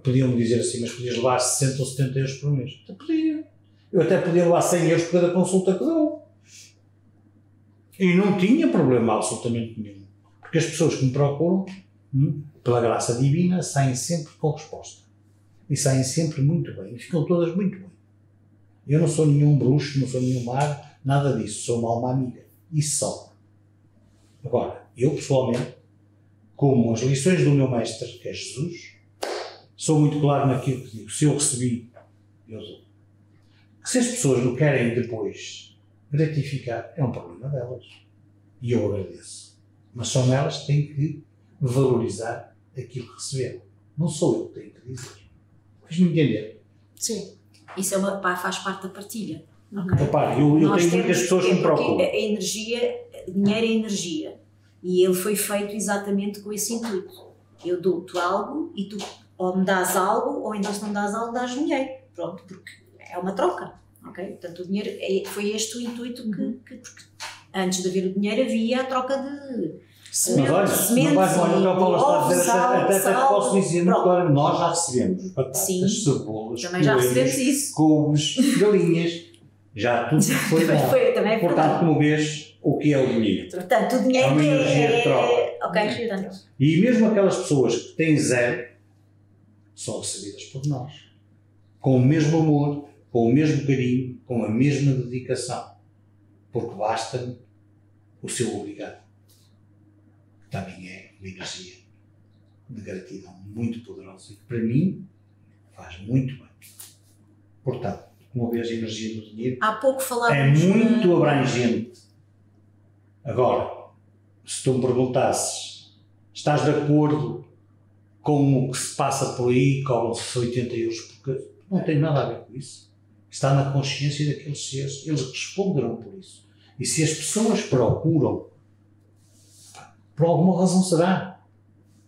podiam-me dizer assim, mas podias levar 60 ou 70 euros por mês. Eu podia. Eu até podia levar 100 euros por cada consulta que dou. E não tinha problema absolutamente nenhum. Porque as pessoas que me procuram, pela graça divina, saem sempre com resposta. E saem sempre muito bem. E ficam todas muito bem. Eu não sou nenhum bruxo, não sou nenhum mago, nada disso. Sou uma alma amiga. Isso só. Agora, eu pessoalmente, como as lições do meu mestre, que é Jesus, sou muito claro naquilo que digo. Se eu recebi, eu dou. Se as pessoas não querem depois gratificar, é um problema delas. E eu agradeço. Mas são elas que têm que valorizar aquilo que receberam. Não sou eu que tenho que dizer. Faz-me entender? Sim. Isso faz parte da partilha. Repare, eu tenho muitas pessoas que me procuram. A energia, dinheiro é energia. E ele foi feito exatamente com esse intuito. Eu dou-te algo e tu ou me dás algo, ou então se não me dás algo, dás dinheiro. Pronto, porque é uma troca. Okay? Portanto, o dinheiro foi este o intuito porque antes de haver o dinheiro havia a troca de Mas olha, não vais olhar o que a Paula está a dizer, até te posso dizer muito claro, nós já recebemos batatas, cebolas, também já recebemos isso. couves, galinhas, já tudo foi dado. Também portanto, como vês, o que é o dinheiro? Portanto, o dinheiro é uma energia de troca. Ok, portanto. E mesmo aquelas pessoas que têm zero, são recebidas por nós. Com o mesmo amor, com o mesmo carinho, com a mesma dedicação. Porque basta-me o seu obrigado. Também é uma energia de gratidão muito poderosa e que para mim faz muito bem. Portanto, como vês, a energia do dinheiro há pouco falávamos é muito abrangente. Agora, se tu me perguntasses, estás de acordo com o que se passa por aí, cobram-se 80 euros, porque não tem nada a ver com isso. Está na consciência daqueles seres, eles responderão por isso. E se as pessoas procuram, por alguma razão será,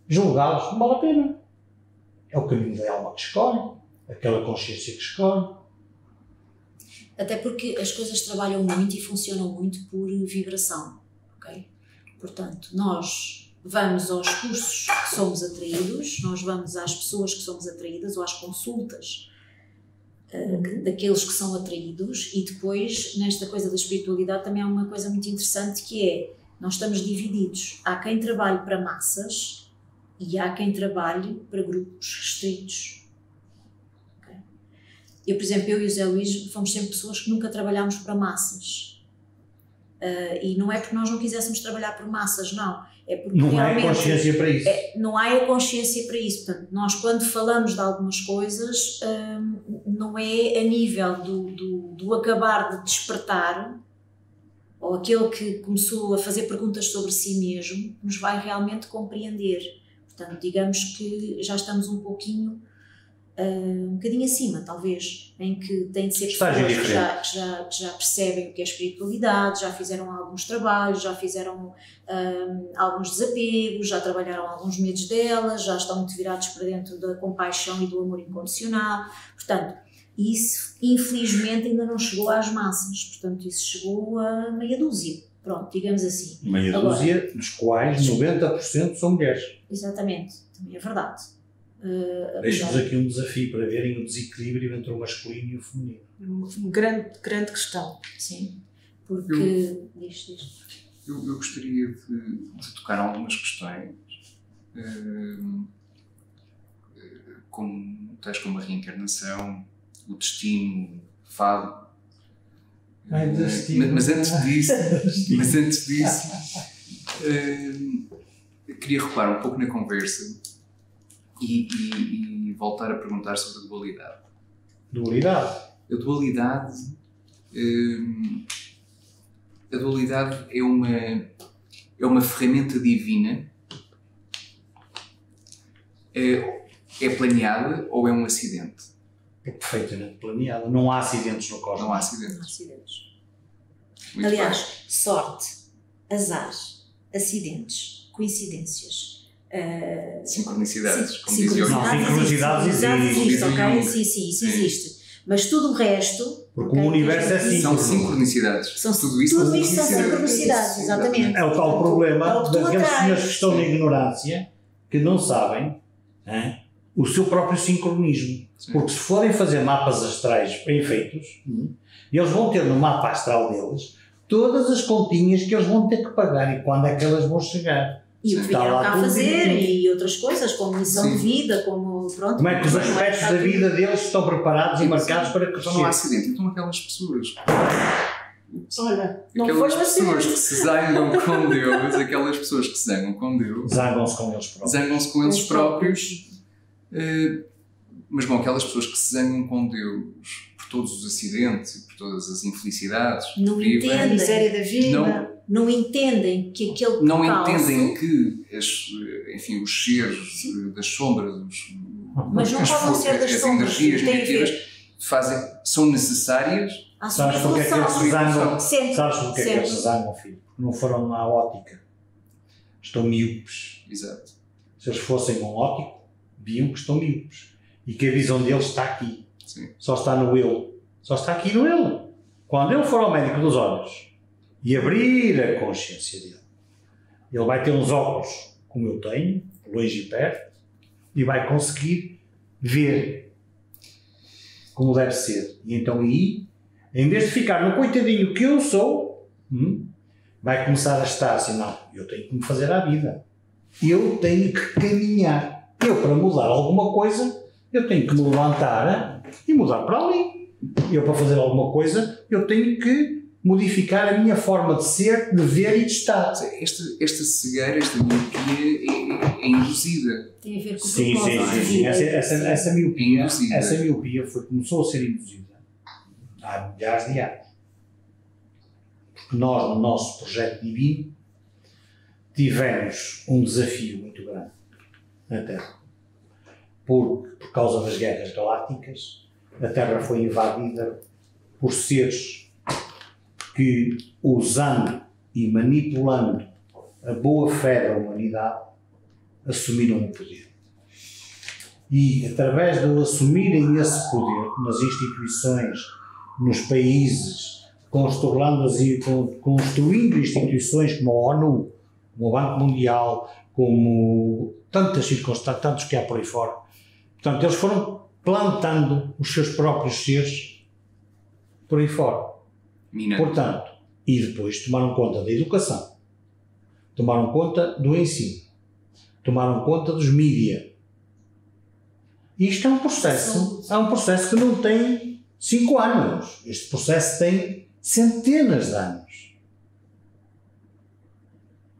julgá-los, não vale a pena. É o caminho da alma que escolhe, aquela consciência que escolhe. Até porque as coisas trabalham muito e funcionam muito por vibração, ok? Portanto, nós vamos aos cursos que somos atraídos, nós vamos às pessoas que somos atraídas ou às consultas daqueles que são atraídos, e depois, nesta coisa da espiritualidade, também há uma coisa muito interessante que é, nós estamos divididos. Há quem trabalhe para massas e há quem trabalhe para grupos restritos. Okay? Por exemplo, eu e o Zé Luís fomos sempre pessoas que nunca trabalhámos para massas. E não é porque nós não quiséssemos trabalhar por massas, não. É porque não há consciência para isso. Não há a consciência para isso. Portanto, nós quando falamos de algumas coisas, não é a nível do acabar de despertar, ou aquele que começou a fazer perguntas sobre si mesmo, nos vai realmente compreender. Portanto, digamos que já estamos um bocadinho acima, talvez, em que têm de ser pessoas que já percebem o que é espiritualidade, já fizeram alguns trabalhos, já fizeram alguns desapegos, já trabalharam alguns medos delas, já estão muito virados para dentro da compaixão e do amor incondicional. Portanto, isso infelizmente ainda não chegou às massas, portanto isso chegou a meia dúzia, pronto, digamos assim. Meia dúzia, dos quais 90% são mulheres. Exatamente, também é verdade. Deixo-vos aqui um desafio para verem o desequilíbrio entre o masculino e o feminino. Uma grande questão. Sim, porque... Eu gostaria de tocar algumas questões, tais como a reencarnação, o destino, fado. Mas antes disso, queria reparar um pouco na conversa e voltar a perguntar sobre a dualidade. Dualidade? A dualidade é é uma ferramenta divina, é planeada ou é um acidente? É perfeitamente planeada. Não há acidentes no cosmos. Não há acidentes. Não há acidentes. Muito Aliás, bem. sorte, azar, acidentes, coincidências, Sincronicidades, sim, como dizia o Não, sincronicidades existe, ok? Jung. Sim, sim, isso Sim. existe. Mas tudo o resto... Porque ok, o universo é que São síncrono. sincronicidades. Tudo isto são sincronicidades, exatamente. É o tal problema É o que tu daqueles atrás. senhores que estão na ignorância, que não sabem o seu próprio sincronismo. Sim. Porque se forem fazer mapas astrais bem feitos, eles vão ter no mapa astral deles todas as continhas que eles vão ter que pagar e quando é que elas vão chegar. E o que Está vieram lá cá tudo fazer direitinho. e outras coisas, como missão Sim. de vida, como pronto. Como é que os aspectos está da tudo- vida deles estão preparados e Sim. marcados para Então não há crescer. acidente. Então aquelas pessoas. Olha, não Aquelas foi pessoas assim. que se zangam com Deus, aquelas pessoas que se zangam com Deus, Zangam-se com eles próprios. zangam-se com eles próprios. Mas bom, aquelas pessoas que se zangam com Deus por todos os acidentes e por todas as infelicidades Não que vivem, entendem. A miséria da vida. Não entendem que aquele não percalço- entendem que enfim, os seres das sombras, Mas não as podem forças, ser das as sombras, energias tem a ver. negativas são necessárias. à sua Sabes porque é que eles evolução. se zangam? Sempre, Sabes porque é que sempre. eles se zangam, filho? Porque não foram à ótica. Estão míopes. Exato. Se eles fossem um óptico, viam que estão míopes. E que a visão deles está aqui. Sim. Só está no ele. Só está aqui no ele. Quando ele for ao médico dos olhos e abrir a consciência dele, ele vai ter uns óculos, como eu tenho, longe e perto, e vai conseguir ver como deve ser. E então aí, em vez de ficar no coitadinho que eu sou, vai começar a estar assim, não, eu tenho que me fazer à vida. Eu tenho que caminhar. Eu, para mudar alguma coisa, eu tenho que me levantar e mudar para ali. Eu, para fazer alguma coisa, eu tenho que modificar a minha forma de ser, de ver e de estar. Esta cegueira, esta miopia é induzida. Tem a ver com o Sim, propósito sim, de sim. vida. Essa Induzida. miopia começou a ser induzida há milhares de anos. Porque nós, no nosso projeto divino, tivemos um desafio muito grande na Terra. Por causa das guerras galácticas, a Terra foi invadida por seres que, usando e manipulando a boa fé da humanidade, assumiram o poder. E, através de assumirem esse poder nas instituições, nos países, construindo instituições como a ONU, como o Banco Mundial, como tantas circunstâncias, tantos que há por aí fora. Portanto, eles foram plantando os seus próprios seres por aí fora. Minando. Portanto, e depois tomaram conta da educação, tomaram conta do ensino, tomaram conta dos mídia. Isto é um processo que não tem 5 anos. Este processo tem centenas de anos.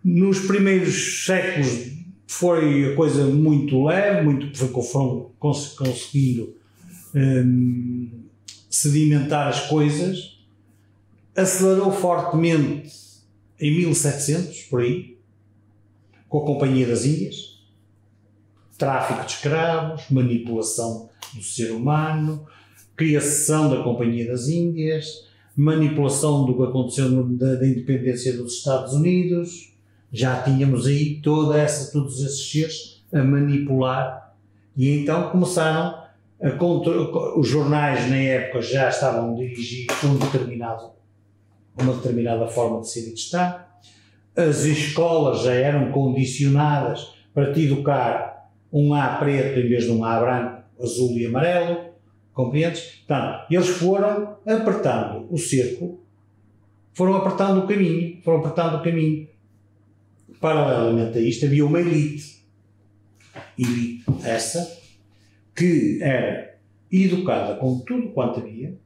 Nos primeiros séculos foi a coisa muito leve, foram conseguindo sedimentar as coisas. Acelerou fortemente em 1700, por aí, com a Companhia das Índias. Tráfico de escravos, manipulação do ser humano, criação da Companhia das Índias, manipulação do que aconteceu da independência dos Estados Unidos. Já tínhamos aí todos esses seres a manipular. E então começaram os jornais na época já estavam dirigidos a uma determinada forma de ser e de estar. As escolas já eram condicionadas para te educar um A preto em vez de um A branco, azul e amarelo. Compreendes? Portanto, eles foram apertando o cerco, foram apertando o caminho. Paralelamente a isto, havia uma elite essa, que era educada com tudo quanto havia,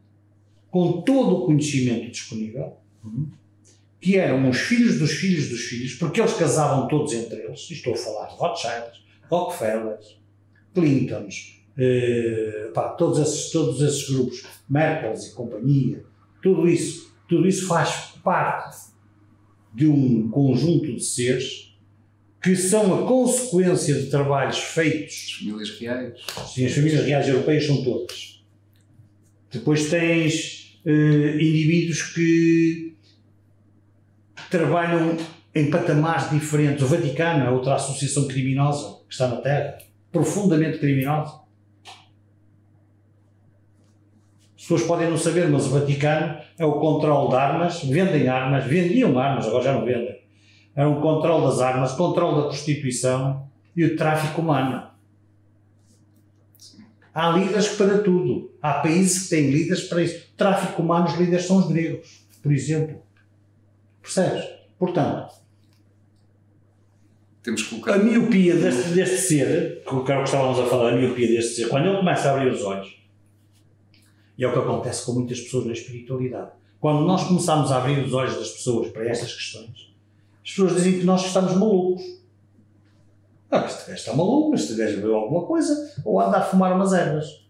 com todo o conhecimento disponível, que eram os filhos dos filhos dos filhos, porque eles casavam todos entre eles. Estou a falar de Rothschilds, Rockefellers, Clintons, todos esses grupos, Merkel e companhia, tudo isso faz parte de um conjunto de seres que são a consequência de trabalhos feitos. As famílias reais. Sim, as famílias reais europeias são todas. Depois tens indivíduos que trabalham em patamares diferentes. O Vaticano é outra associação criminosa que está na Terra, profundamente criminosa. As pessoas podem não saber, mas o Vaticano é o controle de armas, vendem armas, vendiam armas, agora já não vendem. É um controle das armas, controle da prostituição e o tráfico humano. Há líderes para tudo. Há países que têm líderes para isso. Tráfico humano, os líderes são os gregos, por exemplo. Percebes? Portanto, temos que colocar... a miopia deste ser, que era o que estávamos a falar, a miopia deste ser, quando ele começa a abrir os olhos, e é o que acontece com muitas pessoas na espiritualidade. Quando nós começamos a abrir os olhos das pessoas para estas questões, as pessoas dizem que nós estamos malucos. Este gajo está maluco, este gajo bebeu alguma coisa, ou anda a fumar umas ervas.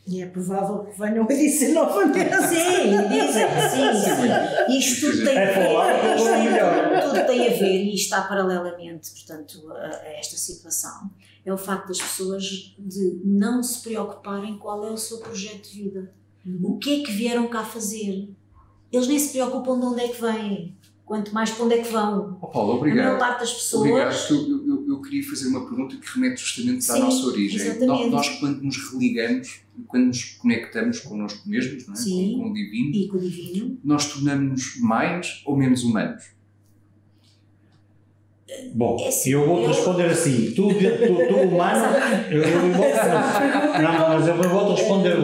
E é provável que venham a dizer novamente. Sim, dizem, sim. Isto tudo tem a ver, tudo tem a ver, e está paralelamente, portanto, a esta situação, é o facto das pessoas de não se preocuparem qual é o seu projeto de vida. O que é que vieram cá fazer? Eles nem se preocupam de onde é que vêm, quanto mais para onde é que vão. Oh, Paulo, obrigado. A maior parte das pessoas... Obrigado. Eu queria fazer uma pergunta que remete justamente para a nossa origem. Exatamente. Nós, quando nos religamos, quando nos conectamos connosco mesmos, não é? Sim, com o divino, e com o divino, nós tornamos-nos mais ou menos humanos? Bom, é assim, eu vou-te responder assim. Tu humano... mas eu vou-te responder.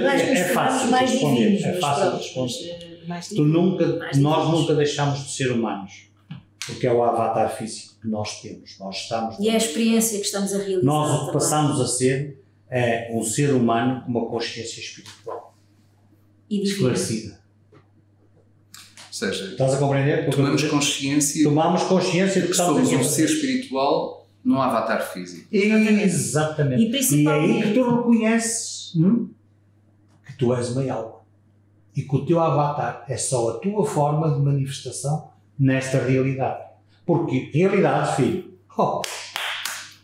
É fácil de responder. É fácil de responder. Nós nunca deixamos de ser humanos. Porque é o avatar físico que nós temos. Nós estamos... E é a experiência que estamos a realizar. Nós o que passamos a ser é um ser humano com uma consciência espiritual. E esclarecida. Ou seja, estás a compreender? Tomamos consciência de que somos um ser espiritual num avatar físico. Exatamente. E é aí que tu reconheces que tu és uma alma. E que o teu avatar é só a tua forma de manifestação nesta realidade. Porque realidade, filho,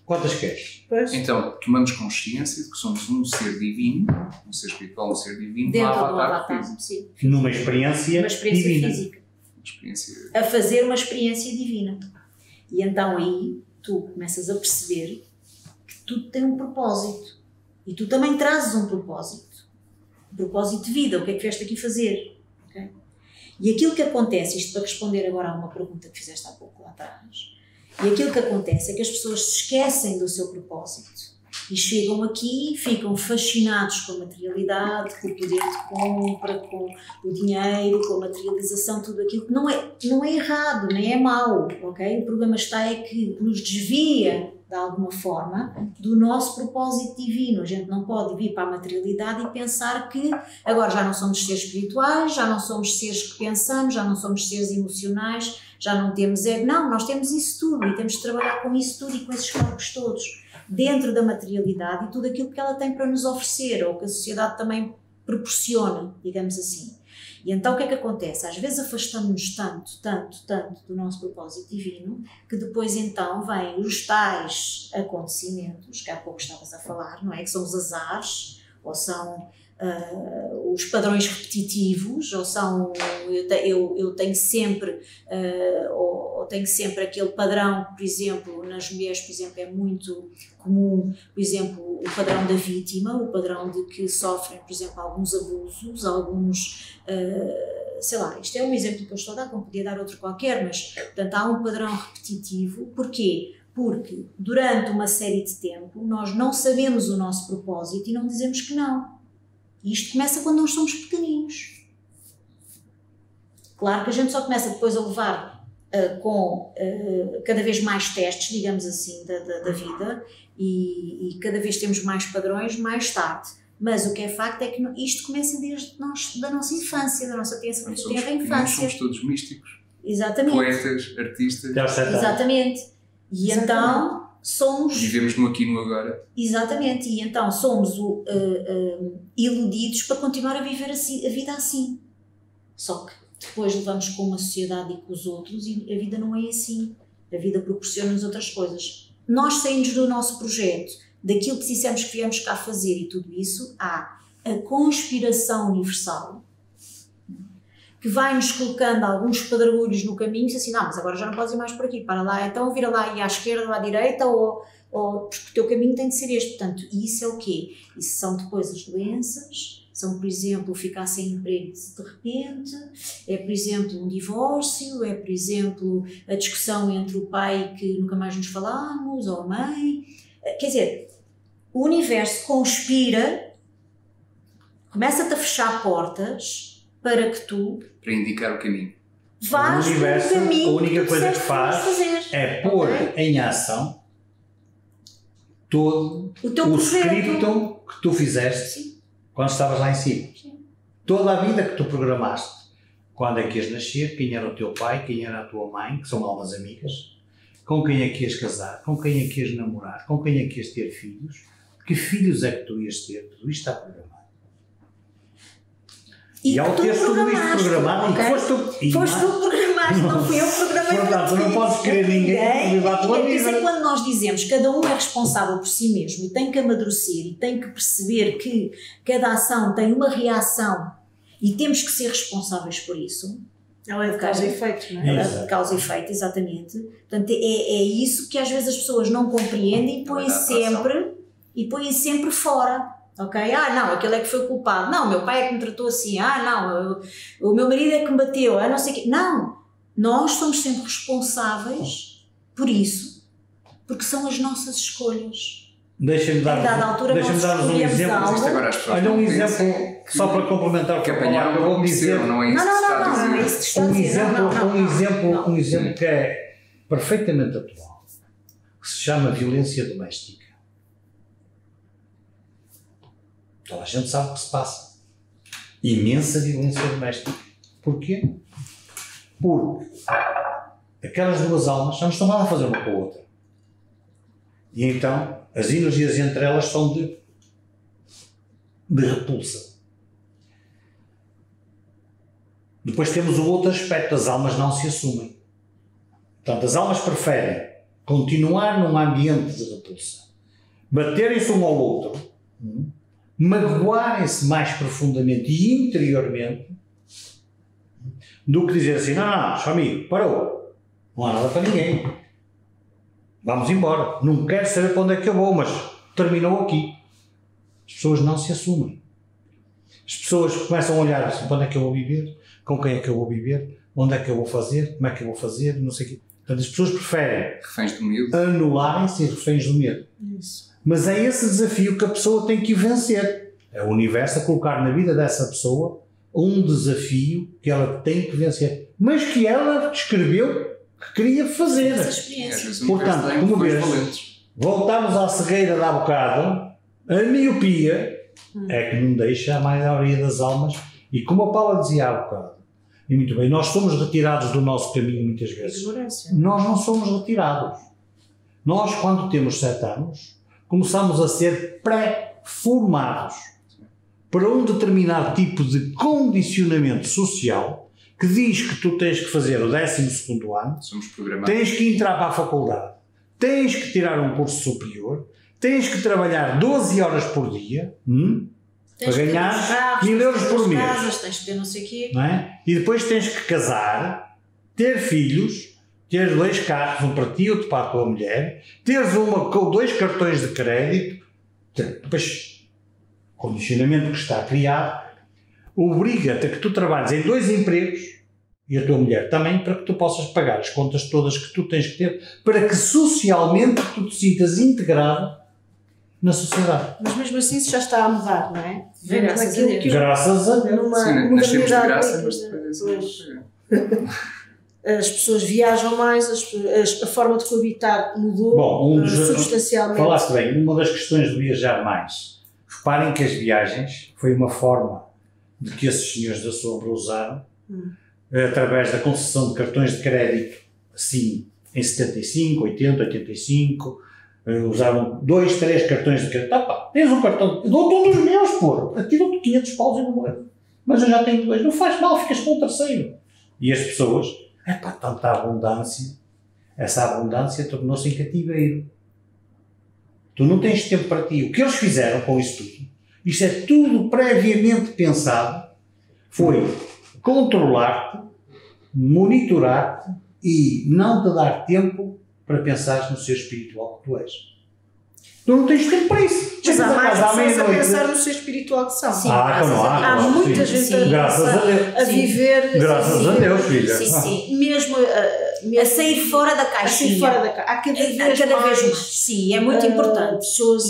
quantas queres? Então, tomamos consciência de que somos um ser divino, um ser espiritual, um ser divino, dentro num do avatar avatar, físico. Numa experiência divina. Física. A fazer uma experiência divina. E então aí tu começas a perceber que tudo tem um propósito. E tu também trazes um propósito. Um propósito de vida. O que é que vieste aqui fazer? Okay? E aquilo que acontece, isto para responder agora a uma pergunta que fizeste há pouco lá atrás, e aquilo que acontece é que as pessoas se esquecem do seu propósito e chegam aqui, ficam fascinados com a materialidade, com o poder de compra, com o dinheiro, com a materialização, tudo aquilo que não é errado, nem é mau, ok? O problema está é que nos desvia de alguma forma do nosso propósito divino. A gente não pode vir para a materialidade e pensar que agora já não somos seres espirituais, já não somos seres que pensamos, já não somos seres emocionais, já não temos ego. Não, nós temos isso tudo e temos de trabalhar com isso tudo e com esses campos todos dentro da materialidade e tudo aquilo que ela tem para nos oferecer ou que a sociedade também proporciona, digamos assim. E então o que é que acontece? Às vezes afastamos-nos tanto do nosso propósito divino que depois então vêm os tais acontecimentos que há pouco estavas a falar, não é? Que são os azares, ou são os padrões repetitivos, ou são, eu tenho sempre, ou tenho sempre aquele padrão, por exemplo, nas mulheres, por exemplo, é muito comum, por exemplo, o padrão da vítima, o padrão de que sofrem, por exemplo, alguns abusos, alguns, sei lá, isto é um exemplo que eu estou a dar, como podia dar outro qualquer, mas, portanto, há um padrão repetitivo. Porquê? Porque durante uma série de tempo nós não sabemos o nosso propósito e não dizemos que não. E isto começa quando nós somos pequeninos. Claro que a gente só começa depois a levar com cada vez mais testes, digamos assim, da vida e cada vez temos mais padrões mais tarde. Mas o que é facto é que isto começa desde da nossa infância, da nossa tenra infância. Somos todos místicos. Exatamente. Poetas, artistas. Exatamente. E então somos... Vivemos no aqui e no agora. Exatamente. E então somos iludidos para continuar a viver assim, a vida assim. Só que depois levamos com uma sociedade e com os outros, e a vida não é assim. A vida proporciona-nos outras coisas. Nós saímos do nosso projeto, daquilo que dissemos que viemos cá fazer e tudo isso, há a conspiração universal, que vai-nos colocando alguns pedregulhos no caminho, e diz assim, não, mas agora já não podes ir mais por aqui, para lá, então vira lá e à esquerda ou à direita, ou porque o teu caminho tem de ser este. Portanto, isso é o quê? Isso são depois as doenças, são, por exemplo, ficar sem emprego de repente, é, por exemplo, um divórcio, é, por exemplo, a discussão entre o pai que nunca mais nos falamos, ou a mãe. Quer dizer, o universo conspira, começa-te a fechar portas para que tu... Para indicar o caminho. Vás o universo, caminho a única que coisa que faz fazer. é pôr em ação todo o teu o projeto. scriptum que tu fizeste. Sim. Quando estavas lá em cima. Sim. Toda a vida que tu programaste. Quando é que ias nascer, quem era o teu pai, quem era a tua mãe, que são almas amigas, com quem é que ias casar, com quem é que ias namorar, com quem é que ias ter filhos, que filhos é que tu ias ter, tudo isto está programado. E ao teres tudo isto programado, okay? e foste tu que programaste, não fui eu que programei. Portanto, não podes querer ninguém viver a tua vida. É quando nós dizemos que cada um é responsável por si mesmo e tem que amadurecer e tem que perceber que cada ação tem uma reação e temos que ser responsáveis por isso. Ela é de causa e efeito, não é? Ela é de causa e efeito, exatamente. Portanto, é isso que às vezes as pessoas não compreendem e põem sempre fora. Ok? Ah, não, aquele é que foi culpado. Não, meu pai é que me tratou assim. Ah, não, o meu marido é que me bateu. Ah, não sei o quê. Não, nós somos sempre responsáveis por isso, porque são as nossas escolhas. Deixa-me dar-vos um exemplo. Olha, um exemplo, só para complementar o que apanharam, vou dizer, não é isso não, é isso que está a dizer. Um exemplo que é perfeitamente atual, que se chama violência doméstica. Toda a gente sabe o que se passa. Imensa violência doméstica. Porquê? Porque aquelas duas almas já não estão nada a fazer uma com a outra. E então as energias entre elas são de repulsa. Depois temos o outro aspecto, as almas não se assumem. Portanto, as almas preferem continuar num ambiente de repulsa, baterem-se um ao outro, magoarem-se mais profundamente e interiormente, do que dizer assim, não, seu amigo, parou, não há nada para ninguém, vamos embora, não quero saber para onde é que eu vou, mas terminou aqui. As pessoas não se assumem. As pessoas começam a olhar assim, para onde é que eu vou viver, com quem é que eu vou viver, onde é que eu vou fazer, como é que eu vou fazer, não sei o quê. Portanto, as pessoas preferem reféns do medo, anularem-se e reféns do medo. Isso. Mas é esse desafio que a pessoa tem que vencer. É o universo a colocar na vida dessa pessoa um desafio que ela tem que vencer, mas que ela descreveu que queria fazer. Essa experiência. Portanto, como vês, voltamos à cegueira de há bocado, a miopia é que não deixa a maioria das almas, e como a Paula dizia há bocado, e muito bem, nós somos retirados do nosso caminho muitas vezes. Ignorância. Nós não somos retirados. Nós, quando temos 7 anos, começamos a ser pré-formados para um determinado tipo de condicionamento social que diz que tu tens que fazer o 12º ano, somos programados, tens que entrar para a faculdade, tens que tirar um curso superior, tens que trabalhar 12 horas por dia para ganhar 1.000 euros por mês. Casas, tens que ter não sei o quê. Não é? E depois tens que casar, ter filhos, ter 2 carros, um para ti, outro para a tua mulher, teres com 2 cartões de crédito. Depois, o condicionamento que está criado obriga-te a que tu trabalhes em 2 empregos, e a tua mulher também, para que tu possas pagar as contas todas que tu tens que ter, para que socialmente tu te sintas integrado na sociedade. Mas mesmo assim isso já está a mudar, não é? Graças a Deus. Graças a Deus. Sim, nascemos de graça, mas depois as pessoas viajam mais, a forma de coabitar mudou substancialmente. Falaste bem, uma das questões de viajar mais. Reparem que as viagens foi uma forma de que esses senhores da sombra usaram, através da concessão de cartões de crédito, assim, em 75, 80, 85, usaram 2, 3 cartões de crédito. Tens um cartão, dou-te um dos meus, pô, atiram-te 500 paus e não levo. Mas eu já tenho 2, não faz mal, ficas com o terceiro. E as pessoas, tanta abundância, essa abundância tornou-se em cativeiro. Tu não tens tempo para ti. O que eles fizeram com isso tudo, isto é tudo previamente pensado, foi controlar-te, monitorar-te e não te dar tempo para pensar no ser espiritual que tu és. Tu não tens tempo para isso. Mas há mais pessoas a pensar no ser espiritual que são. Sim, há muita gente a viver. Graças a Deus, filha. Sim. Mesmo a sair fora da caixinha. Há cada vez mais. Sim, é muito importante. Pessoas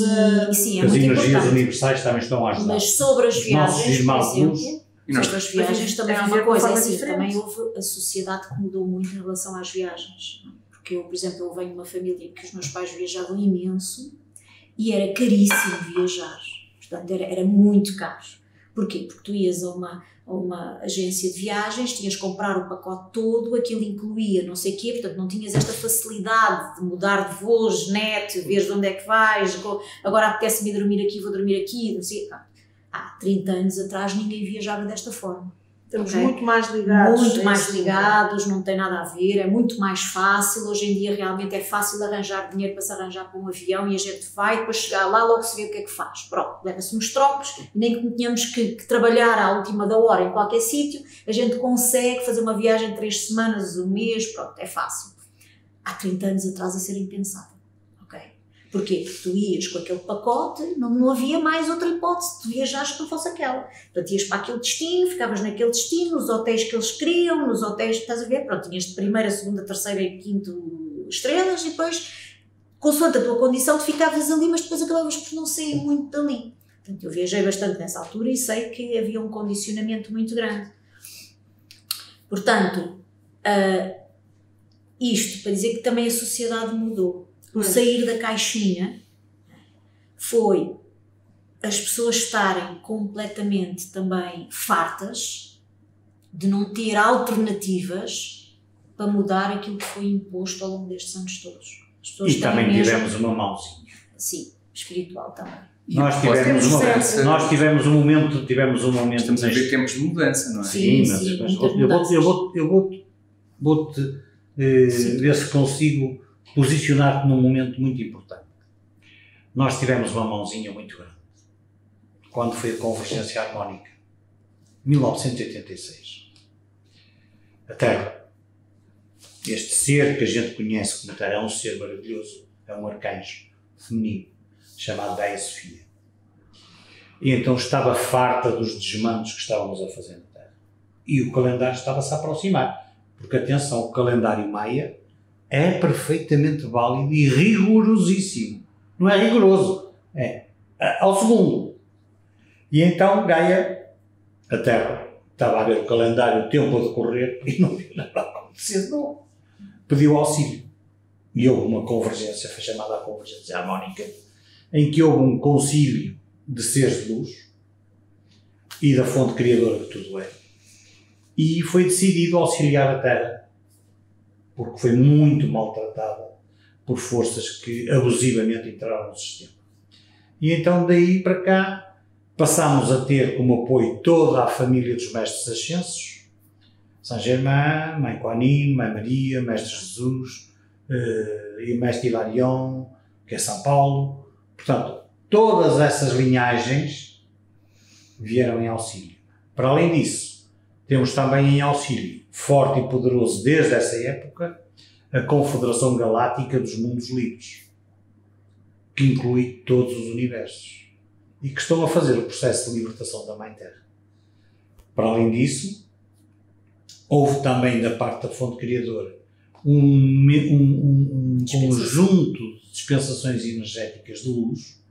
sim, é as muito energias importante. universais também estão a ajudar. Mas sobre as viagens, por exemplo, nós- sobre as viagens também há uma coisa, assim, também houve a sociedade que mudou muito em relação às viagens. Porque eu, por exemplo, eu venho de uma família que os meus pais viajavam imenso e era caríssimo viajar. Portanto, era muito caro. Porquê? Porque tu ias a uma agência de viagens, tinhas que comprar o pacote todo, aquilo incluía não sei o quê, portanto não tinhas esta facilidade de mudar de voos, net, ver de onde é que vais, agora apetece-me dormir aqui, vou dormir aqui, não sei. Há 30 anos atrás ninguém viajava desta forma. Estamos muito mais ligados. Muito mais ligados, não tem nada a ver, é muito mais fácil. Hoje em dia realmente é fácil arranjar dinheiro para se arranjar para um avião e a gente vai, depois chegar lá, logo se vê o que é que faz. Pronto, leva-se uns trocos e nem que tenhamos que trabalhar à última da hora em qualquer sítio, a gente consegue fazer uma viagem de 3 semanas, um mês, pronto, é fácil. Há 30 anos atrás isso era impensável. Porquê? Porque tu ias com aquele pacote, não havia mais outra hipótese de viajares que não fosse aquela. Portanto, ias para aquele destino, ficavas naquele destino, nos hotéis que eles queriam, nos hotéis, estás a ver? Pronto, tinhas de primeira, segunda, terceira e quinto estrelas e depois, consoante a tua condição, tu ficavas ali, mas depois acabavas por não sair muito dali. Portanto, eu viajei bastante nessa altura e sei que havia um condicionamento muito grande. Portanto, isto para dizer que também a sociedade mudou. O sair da caixinha foi as pessoas estarem completamente também fartas de não ter alternativas para mudar aquilo que foi imposto ao longo destes anos todos. As pessoas E também tivemos uma mãozinha. Sim, espiritual também. Nós tivemos um momento. Estamos a ver tempos de mudança, não é? Sim, mas eu vou-te ver se consigo posicionar-te num momento muito importante. Nós tivemos uma mãozinha muito grande. Quando foi a Convergência Harmónica? 1986. A Terra. Este ser que a gente conhece como Terra é um ser maravilhoso, é um arcanjo feminino, chamado Gaia Sofia. E então estava farta dos desmandos que estávamos a fazer na Terra. E o calendário estava-se a aproximar. Porque, atenção, o calendário maia é perfeitamente válido e rigorosíssimo. Não é rigoroso, é ao segundo. E então Gaia, a Terra, estava a ver o calendário, o tempo a decorrer e não viu nada acontecer, não. Pediu auxílio. E houve uma convergência, foi chamada a Convergência Harmónica, em que houve um concílio de seres de luz e da fonte criadora que tudo é. E foi decidido auxiliar a Terra, porque foi muito maltratada por forças que abusivamente entraram no sistema. E então daí para cá passámos a ter como apoio toda a família dos Mestres Ascensos, Saint Germain, Mãe Kuan Yin, Mãe Maria, Mestre Jesus, e Mestre Hilarion, que é São Paulo. Portanto, todas essas linhagens vieram em auxílio. Para além disso, temos também em auxílio, forte e poderoso desde essa época, a Confederação Galáctica dos Mundos Livres, que inclui todos os universos e que estão a fazer o processo de libertação da Mãe Terra. Para além disso, houve também da parte da fonte criadora um conjunto de dispensações energéticas de luz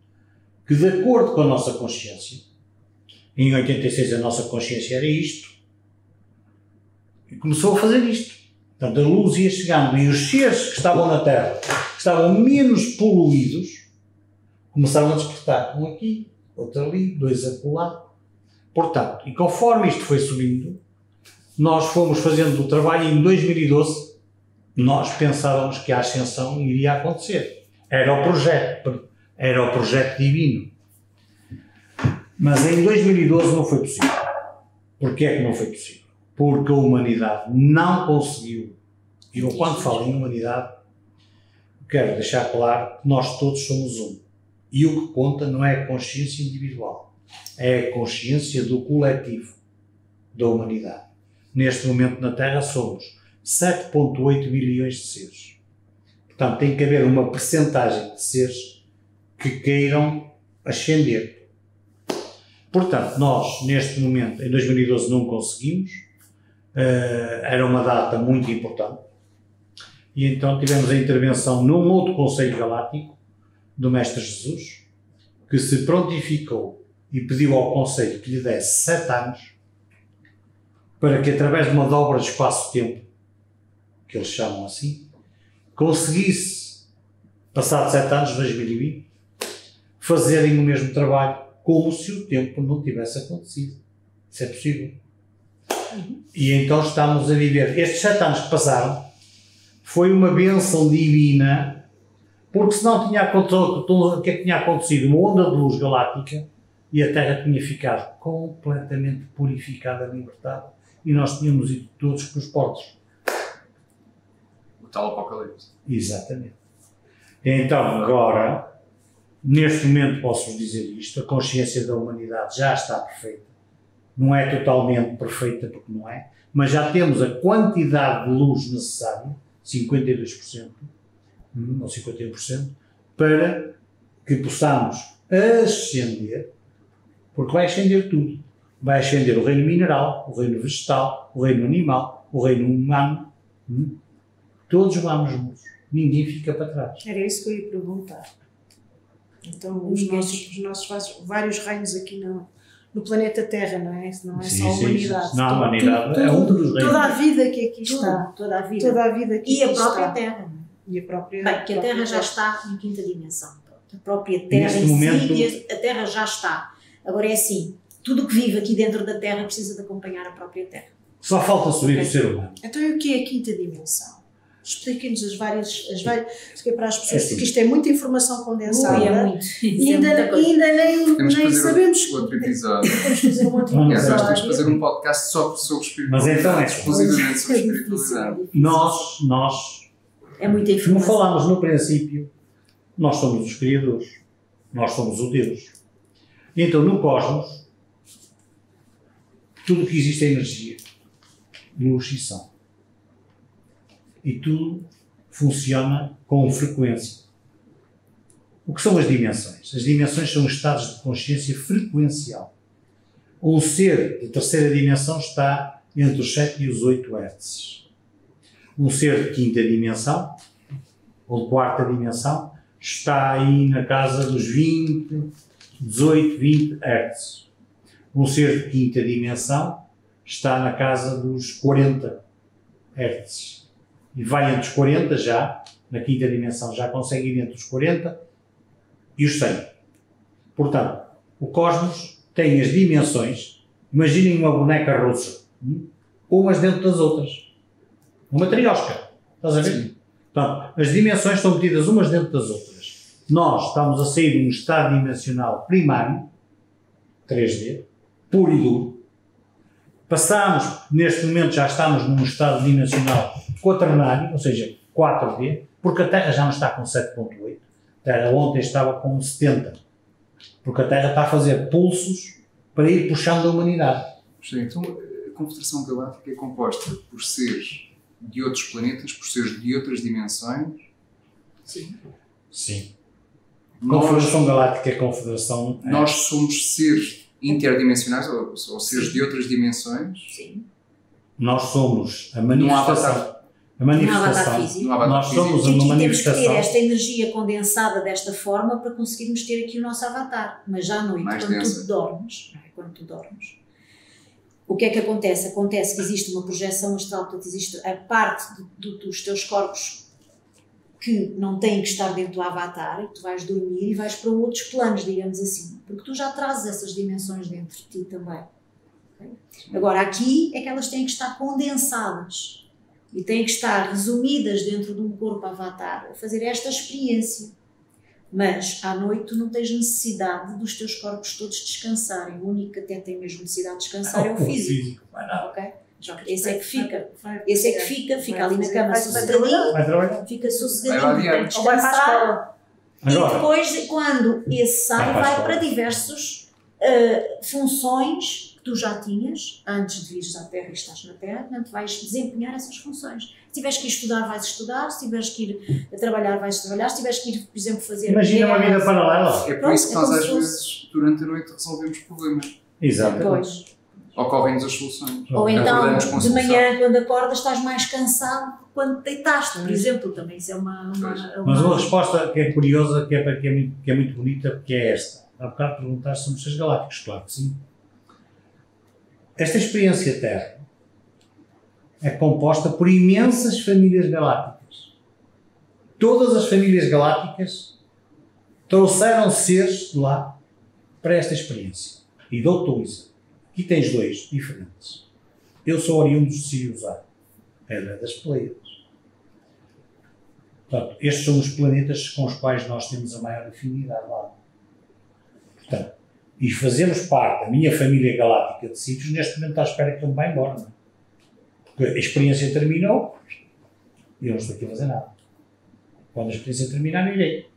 que, de acordo com a nossa consciência, em 86 a nossa consciência era isto, e começou a fazer isto. Portanto, a luz ia chegando e os seres que estavam na Terra, que estavam menos poluídos, começaram a despertar. Um aqui, outro ali, dois acolá. Portanto, e conforme isto foi subindo, nós fomos fazendo o trabalho e em 2012 nós pensávamos que a ascensão iria acontecer. Era o projeto divino. Mas em 2012 não foi possível. Porquê é que não foi possível? porque a humanidade não conseguiu, e eu quando falo em humanidade, quero deixar claro que nós todos somos um. E o que conta não é a consciência individual, é a consciência do coletivo da humanidade. Neste momento na Terra somos 7,8 bilhões de seres. Portanto, tem que haver uma percentagem de seres que queiram ascender. Portanto, nós, neste momento, em 2012, não conseguimos. Era uma data muito importante. E então tivemos a intervenção num outro Conselho Galáctico, do Mestre Jesus, que se prontificou e pediu ao Conselho que lhe desse 7 anos para que, através de uma dobra de espaço-tempo, que eles chamam assim, conseguisse, passados 7 anos, 2020, fazerem o mesmo trabalho como se o tempo não tivesse acontecido. Isso é possível. E então estamos a viver. Estes 7 anos que passaram foi uma bênção divina, porque senão tinha acontecido, o que é que tinha acontecido? Uma onda de luz galáctica e a Terra tinha ficado completamente purificada, libertada, e nós tínhamos ido todos para os portos. O tal apocalipse. Exatamente. Então, agora, neste momento posso-vos dizer isto, a consciência da humanidade já está perfeita. Não é totalmente perfeita, porque não é, mas já temos a quantidade de luz necessária, 52%, ou 51%, para que possamos ascender, porque vai ascender tudo. Vai ascender o reino mineral, o reino vegetal, o reino animal, o reino humano. Todos vamos juntos. Ninguém fica para trás. Era isso que eu ia perguntar. Então, os nossos vários reinos aqui no planeta Terra, não é? Não é só a humanidade. Sim. Não, a humanidade é um dos reinos. Toda a vida que aqui está. Toda a vida. Toda a vida que e aqui a própria está. Terra. E a própria. Bem, que a Terra já está em quinta dimensão. A própria Terra Neste em momento, si, a Terra já está. Agora é assim, tudo o que vive aqui dentro da Terra precisa de acompanhar a própria Terra. Só falta subir o ser humano. Então, e o que é a quinta dimensão? Expliquem-nos as várias que é para as pessoas, assim. porque isto é muita informação condensada. É muito. E ainda nem sabemos. Outro episódio. Podemos fazer um outro Vamos Temos episódio. de fazer um podcast só sobre espiritualidade. Mas então é. Exclusivamente sobre É difícil, espiritualidade. é difícil. Nós, É muita como informação. falámos no princípio, nós somos os criadores. Nós somos o Deus. E então, no cosmos, tudo o que existe é energia, luz e som. E tudo funciona com frequência. O que são as dimensões? As dimensões são estados de consciência frequencial. Um ser de terceira dimensão está entre os 7 e os 8 Hz. Um ser de quinta dimensão, ou de quarta dimensão, está aí na casa dos 18, 20 Hz. Um ser de quinta dimensão está na casa dos 40 Hz. E vai entre os 40 já, na quinta dimensão, já consegue ir entre os 40 e os 100. Portanto, o cosmos tem as dimensões, imaginem uma boneca russa, umas dentro das outras. Uma triosca, estás a ver? Sim. Portanto, as dimensões estão metidas umas dentro das outras. Nós estamos a sair de um estado dimensional primário, 3D, puro e duro. Passamos, neste momento já estamos num estado dimensional quaternário, ou seja, 4D, porque a Terra já não está com 7.8. A Terra ontem estava com 70. Porque a Terra está a fazer pulsos para ir puxando a humanidade. Sim, então, a Confederação Galáctica é composta por seres de outros planetas, por seres de outras dimensões. Sim. Sim. Confederação Galáctica é confederação. Nós somos seres interdimensionais, ou seres de outras dimensões. Sim. Nós somos a Não há manifestação. avatar. A Não há manifestação. avatar físico. Não há avatar Nós físico. somos E uma aqui temos que ter manifestação. esta energia condensada desta forma para conseguirmos ter aqui o nosso avatar. Mas já à noite, Mais quando densa. tu dormes, quando tu dormes, o que é que acontece? Acontece que existe uma projeção astral, portanto existe a parte dos teus corpos que não têm que estar dentro do avatar, e tu vais dormir e vais para outros planos, digamos assim, porque tu já trazes essas dimensões dentro de ti também. Ok? Agora, aqui é que elas têm que estar condensadas e têm que estar resumidas dentro de um corpo avatar a fazer esta experiência. Mas à noite tu não tens necessidade dos teus corpos todos descansarem. O único que até tem mesmo necessidade de descansar é o físico. Vai nada. Ok? Esse é que fica. Esse é que fica ali na cama vai sossegadinho, Vai trabalhar. fica Vai sossegadinho, adiante. tem que Ou vai para a descansar. escola. E Agora, depois, quando esse sai, Vai para a vai escola. para diversas funções que tu já tinhas antes de vires à Terra e estás na Terra, portanto vais desempenhar essas funções. Se tiveres que ir estudar, vais estudar. Se tiveres que ir a trabalhar, vais trabalhar. Se tiveres que ir, por exemplo, fazer... imagina uma vida paralela. É por isso que nós Pronto, é às como se vezes, durante a noite, resolvemos problemas. Exato. Depois. Ocorrem-nos as soluções. Ou então, Acordamos com a de solução. manhã, quando acordas, estás mais cansado que quando te deitaste, por exemplo. Também isso é uma Mas uma resposta que é curiosa, que é muito bonita, que é esta. Há bocado perguntaste sobre os seres galácticos, claro que sim. Esta experiência Terra é composta por imensas famílias galácticas. Todas as famílias galácticas trouxeram seres de lá para esta experiência. E dou-te um exemplo. Aqui tens dois diferentes. Eu sou oriundo de Sirius A, era das Pleiades. Portanto, estes são os planetas com os quais nós temos a maior afinidade lá. Portanto, e fazemos parte da minha família galáctica de sítios, neste momento está à espera que eu me vá embora. Não é? Porque a experiência terminou e eu não estou aqui a fazer nada. Quando a experiência terminar, irei.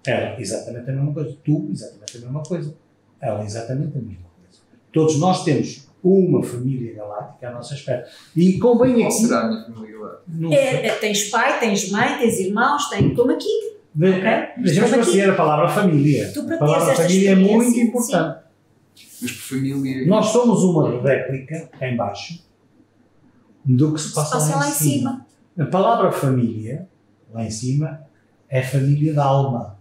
Ela, exatamente a mesma coisa. Tu, exatamente a mesma coisa. Ela, exatamente a mesma coisa. Todos nós temos uma família galáctica à nossa espera. E convém Qual aqui... será a minha família galáctica? Não sei. Tens pai, tens mãe, tens irmãos, como aqui. Deixamos considerar a palavra família. Tu, para A palavra teres esta família é muito experiência, importante. Mas por família. Nós somos uma réplica, cá em baixo, do que se passa lá em cima. A palavra família, lá em cima, é família da alma.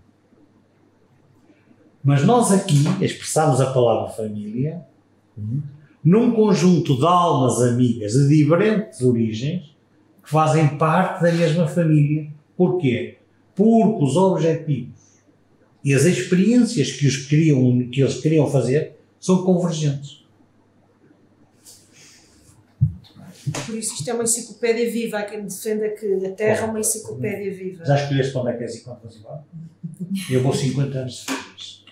Mas nós aqui expressamos a palavra família num conjunto de almas amigas de diferentes origens que fazem parte da mesma família. Porquê? Porque os objetivos e as experiências que eles queriam fazer são convergentes. Por isso isto é uma enciclopédia viva. Há quem defenda que a Terra é uma enciclopédia viva. Já escolheste para onde é que és e quando vais embora? Eu vou 50 anos de férias.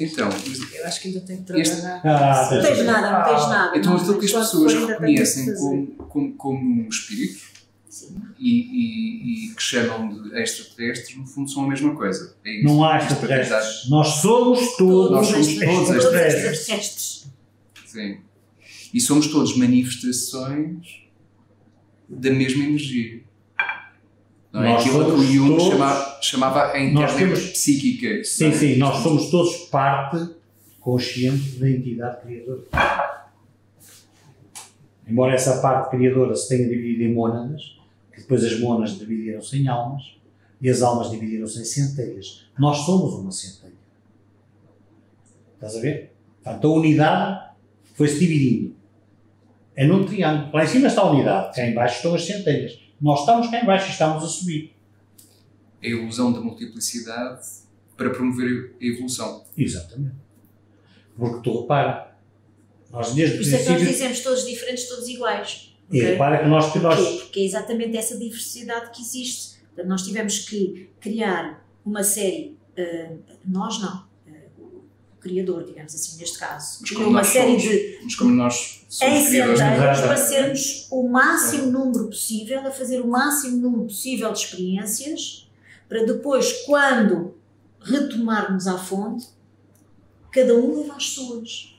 Então, Eu acho que ainda tenho que Este- trabalhar. Não tens nada, não tens nada. então não, aquilo que as mas pessoas ainda tenho reconhecem que fazer. como espíritos Sim. e que chamam de extraterrestres, no fundo são a mesma coisa. É isso. Não há Isto para tentar- extraterrestres. Nós somos todos Nós somos todos extraterrestres. extraterrestres. Sim. E somos todos manifestações da mesma energia. Não é? Nós Aquilo que o somos Jung todos- chamava a Nós internet temos- psíquica. Sim, sim, nós somos todos parte consciente da entidade criadora. Embora essa parte criadora se tenha dividido em mônadas, que depois as mônadas dividiram-se em almas, e as almas dividiram-se em centelhas. Nós somos uma centelha. Estás a ver? Portanto, a unidade foi-se dividindo. É num triângulo. Lá em cima está a unidade, cá em baixo estão as centelhas. Nós estamos cá em baixo e estamos a subir. A ilusão da multiplicidade para promover a evolução. Exatamente. Porque tu repara, nós desde o Por isso é que nós princípio... dizemos todos diferentes, todos iguais. E ok? repara que nós... Porquê? Porque é exatamente essa diversidade que existe. Portanto, nós tivemos que criar uma série, nós não, o Criador, digamos assim, neste caso, Mas criou como uma nós série somos, de mas como nós somos em criadores, centelhas Exato. para sermos o máximo número possível, a fazer o máximo número possível de experiências, para depois, quando retomarmos à fonte, cada um leva as suas.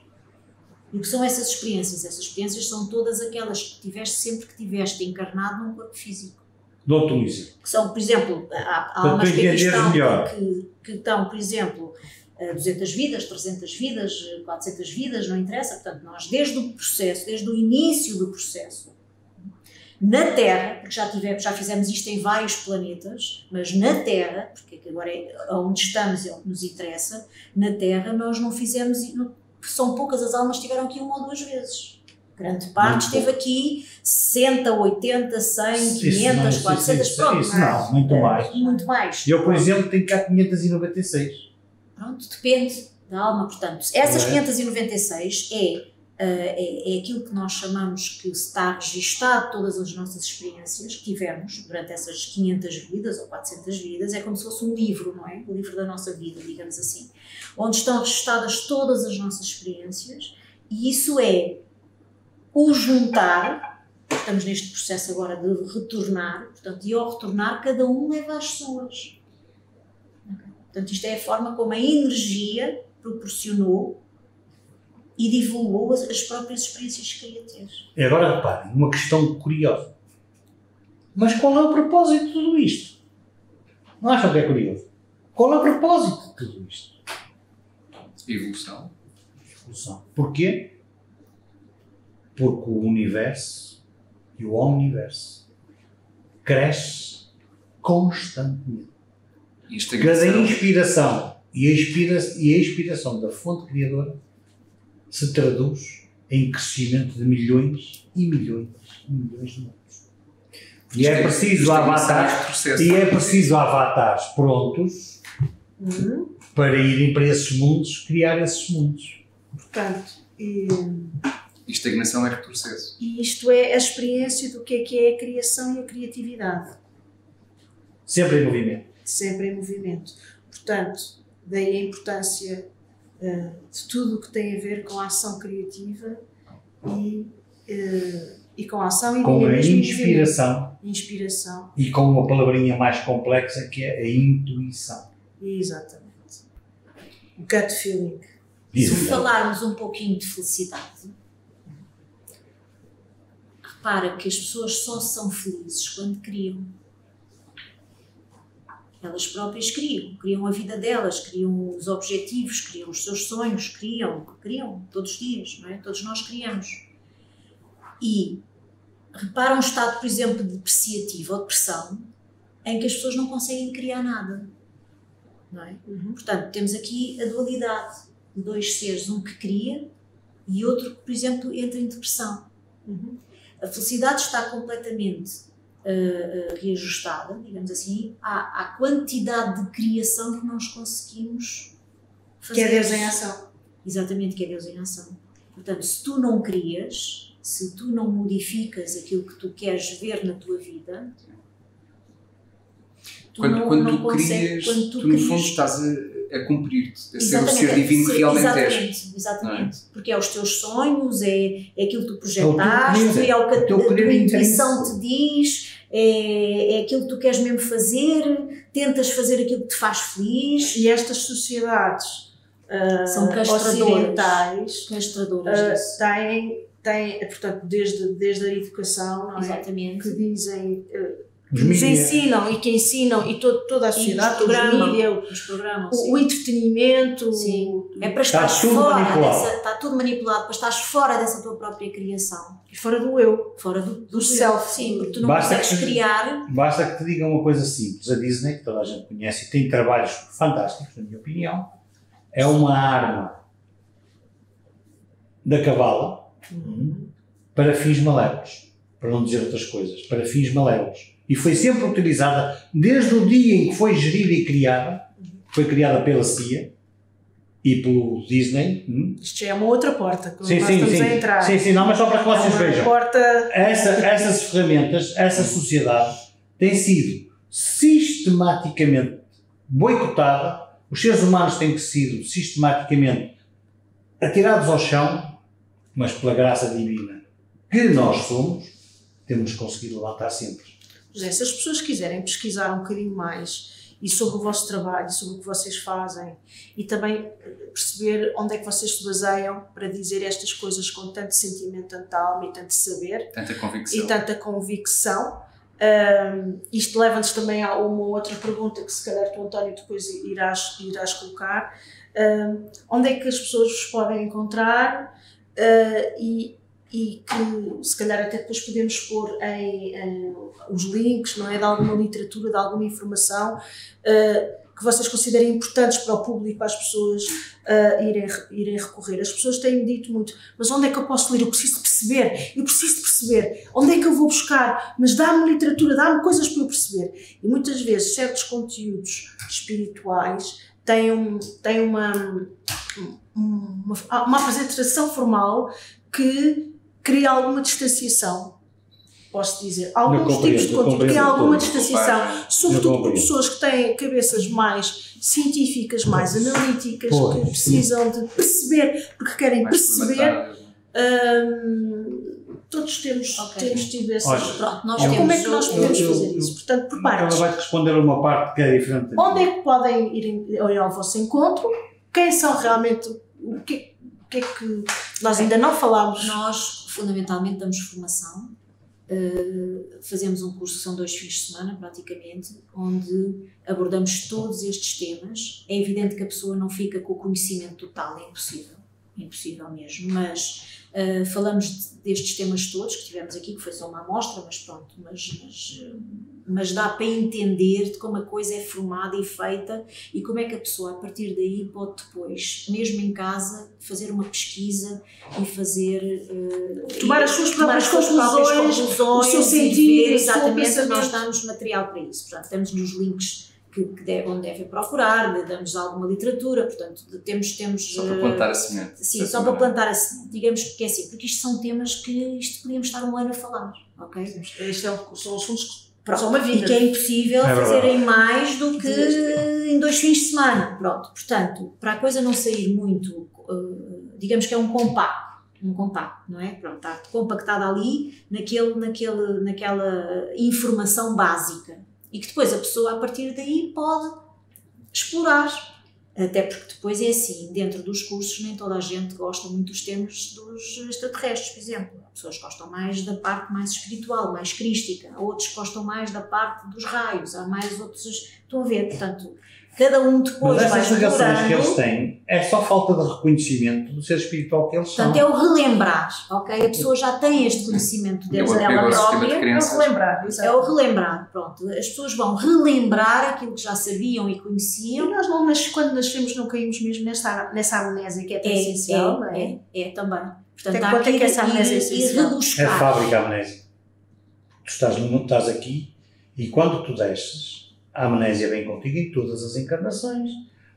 E o que são essas experiências? Essas experiências são todas aquelas que tiveste sempre que tiveste encarnado num corpo físico. Dou-te um exemplo. Que são, por exemplo, há Para almas tu que aqui entenderes estão, melhor. que estão, por exemplo, 200 vidas, 300 vidas, 400 vidas, não interessa. Portanto, nós desde o processo, desde o início do processo, na Terra, porque já fizemos isto em vários planetas, mas na Terra, porque agora é onde estamos é o que nos interessa, na Terra nós não fizemos, são poucas as almas que estiveram aqui uma ou duas vezes. Grande parte esteve aqui 60, 80, 100, 500, 400, pronto. Isso não, muito mais. Muito mais. Eu, por exemplo, tenho cá 596. Pronto, depende da alma. Portanto, essas É. 596 é aquilo que nós chamamos que está registado todas as nossas experiências que tivemos durante essas 500 vidas ou 400 vidas. É como se fosse um livro, não é? O livro da nossa vida, digamos assim. Onde estão registadas todas as nossas experiências e isso é o juntar, estamos neste processo agora de retornar, portanto, e ao retornar, cada um leva as suas. Portanto, isto é a forma como a energia proporcionou e divulgou as próprias experiências que queria ter. E agora reparem, uma questão curiosa. Mas qual é o propósito de tudo isto? Não acham que é curioso? Qual é o propósito de tudo isto? Evolução. Evolução. Porquê? Porque o universo e o omniverso cresce constantemente. Cada inspiração e a expiração da fonte criadora se traduz em crescimento de milhões e milhões e milhões de mundos. E é preciso avatares prontos para irem para esses mundos, criar esses mundos. Portanto, E estagnação é retrocesso. e isto é a experiência do que é a criação e a criatividade. Sempre em movimento. Sempre em movimento. Portanto, daí a importância de tudo o que tem a ver com a ação criativa e com a ação e Com a dinamismo inspiração inspiração. e com uma palavrinha mais complexa que é a intuição. Exatamente. O gut feeling. Se Exato. falarmos um pouquinho de felicidade, repara que as pessoas só são felizes quando criam. Elas próprias criam a vida delas, criam os objetivos, criam os seus sonhos, criam todos os dias, não é? Todos nós criamos. E repara um estado, por exemplo, depreciativo ou depressão, em que as pessoas não conseguem criar nada, não é? Portanto, temos aqui a dualidade de dois seres, um que cria e outro que, por exemplo, entra em depressão. A felicidade está completamente reajustada, digamos assim, à quantidade de criação que nós conseguimos fazer. Que é Deus em ação. Exatamente, que é Deus em ação. Portanto, se tu não crias, se tu não modificas aquilo que tu queres ver na tua vida, tu Quando tu consegues, crias, tu no fundo estás a cumprir-te, a ser o ser divino que realmente és. Exatamente, porque é os teus sonhos, é aquilo que tu É o projetaste, teu é o que a teu tua querer intuição intenso. te diz, é aquilo que tu queres mesmo fazer, tentas fazer aquilo que te faz feliz. E estas sociedades São castradoras. ocidentais Castradoras disso. têm, portanto, desde a educação, não é? Exatamente. Que dizem, Os que nos mídia. ensinam e que ensinam, e toda a sociedade, todos os mídia, Os programas, o entretenimento, sim. É para Está estar tudo fora manipulado. está tudo manipulado, para estares fora dessa tua própria criação. e fora do eu. Fora do self. Sim, porque tu não Basta consegues que- criar. Basta que te digam uma coisa simples. A Disney, que toda a gente conhece e tem trabalhos fantásticos, na minha opinião, é uma arma da cabala para fins malévolos. Para não dizer outras coisas. Para fins malévolos. E foi sempre utilizada desde o dia em que foi gerida e criada. Foi criada pela CIA e pelo Disney. Isto já é uma outra porta, quando Sim, nós sim, estamos sim. a entrar. Sim, não, mas só para que vocês É uma vejam. porta. Essas ferramentas, essa sociedade tem sido sistematicamente boicotada, os seres humanos têm sido sistematicamente atirados ao chão, mas pela graça divina que nós somos, temos conseguido levantar sempre. José, se as pessoas quiserem pesquisar um bocadinho mais e sobre o vosso trabalho, sobre o que vocês fazem e também perceber onde é que vocês se baseiam para dizer estas coisas com tanto sentimento, tanta alma e tanto saber Tanta convicção. e tanta convicção, isto leva-nos também a uma outra pergunta que se calhar tu, António, depois irás colocar. Onde é que as pessoas vos podem encontrar e que se calhar até depois podemos pôr em os links, não é, de alguma literatura, de alguma informação que vocês considerem importantes para o público, para as pessoas irem recorrer. As pessoas têm-me dito muito, mas onde é que eu posso ler? Eu preciso de perceber. Onde é que eu vou buscar? Mas dá-me literatura, dá-me coisas para eu perceber. E muitas vezes certos conteúdos espirituais têm uma apresentação formal que cria alguma distanciação, posso dizer. Alguns tipos de conteúdo criam alguma distanciação, sobretudo por pessoas que têm cabeças mais científicas, mais analíticas, que precisam de perceber, porque querem Mais perceber. formatadas. todos temos tido essa. Olha, Pronto, nós Como temos é que nós podemos fazer isso? Portanto, por partes. Ela vai-te responder uma parte que é diferente. Onde é que podem ir ao vosso encontro? Quem são realmente? O que é que nós ainda não falámos? Nós, fundamentalmente, damos formação. Fazemos um curso que são 2 fins de semana, praticamente, onde abordamos todos estes temas. É evidente que a pessoa não fica com o conhecimento total, é impossível mesmo, mas falamos destes temas todos que tivemos aqui, que foi só uma amostra, mas pronto, mas dá para entender de como a coisa é formada e feita e como é que a pessoa, a partir daí, pode depois, mesmo em casa, fazer uma pesquisa e fazer... tomar as suas próprias conclusões, o seu sentido, exatamente, nós damos material para isso. Portanto, temos nos links onde devem procurar, damos alguma literatura, portanto, temos só para plantar a semente. Sim, só para plantar a semente, digamos que é assim, porque isto são temas que podíamos estar um ano a falar, ok? São assuntos que são uma vida. E que é impossível fazerem mais do que em 2 fins de semana, pronto. Portanto, para a coisa não sair muito, digamos que é um compacto, não é? Pronto, está compactado ali naquela informação básica. E que depois a pessoa, a partir daí, pode explorar. Até porque depois é assim, dentro dos cursos, nem toda a gente gosta muito dos temas dos extraterrestres, por exemplo. Há pessoas que gostam mais da parte mais espiritual, mais crística. Há outros que gostam mais da parte dos raios. Há mais outros... Estão a ver, portanto, cada um depois vai Mas essas ligações que eles explorando. têm é só falta de reconhecimento do ser espiritual que eles são. Portanto, é o relembrar, ok? A pessoa já tem este conhecimento deles, Eu ela apego ao sistema de própria. crenças. É o relembrar, pronto. As pessoas vão relembrar aquilo que já sabiam e conheciam. E nós, quando nascemos, não caímos mesmo nessa amnésia que é tão essencial, não é? É também. Portanto, Até há quanto é que que essa amnésia é ir essencial? É rebuscar. fábrica a amnésia. Tu estás no mundo, estás aqui e quando tu desces, a amnésia vem contigo em todas as encarnações,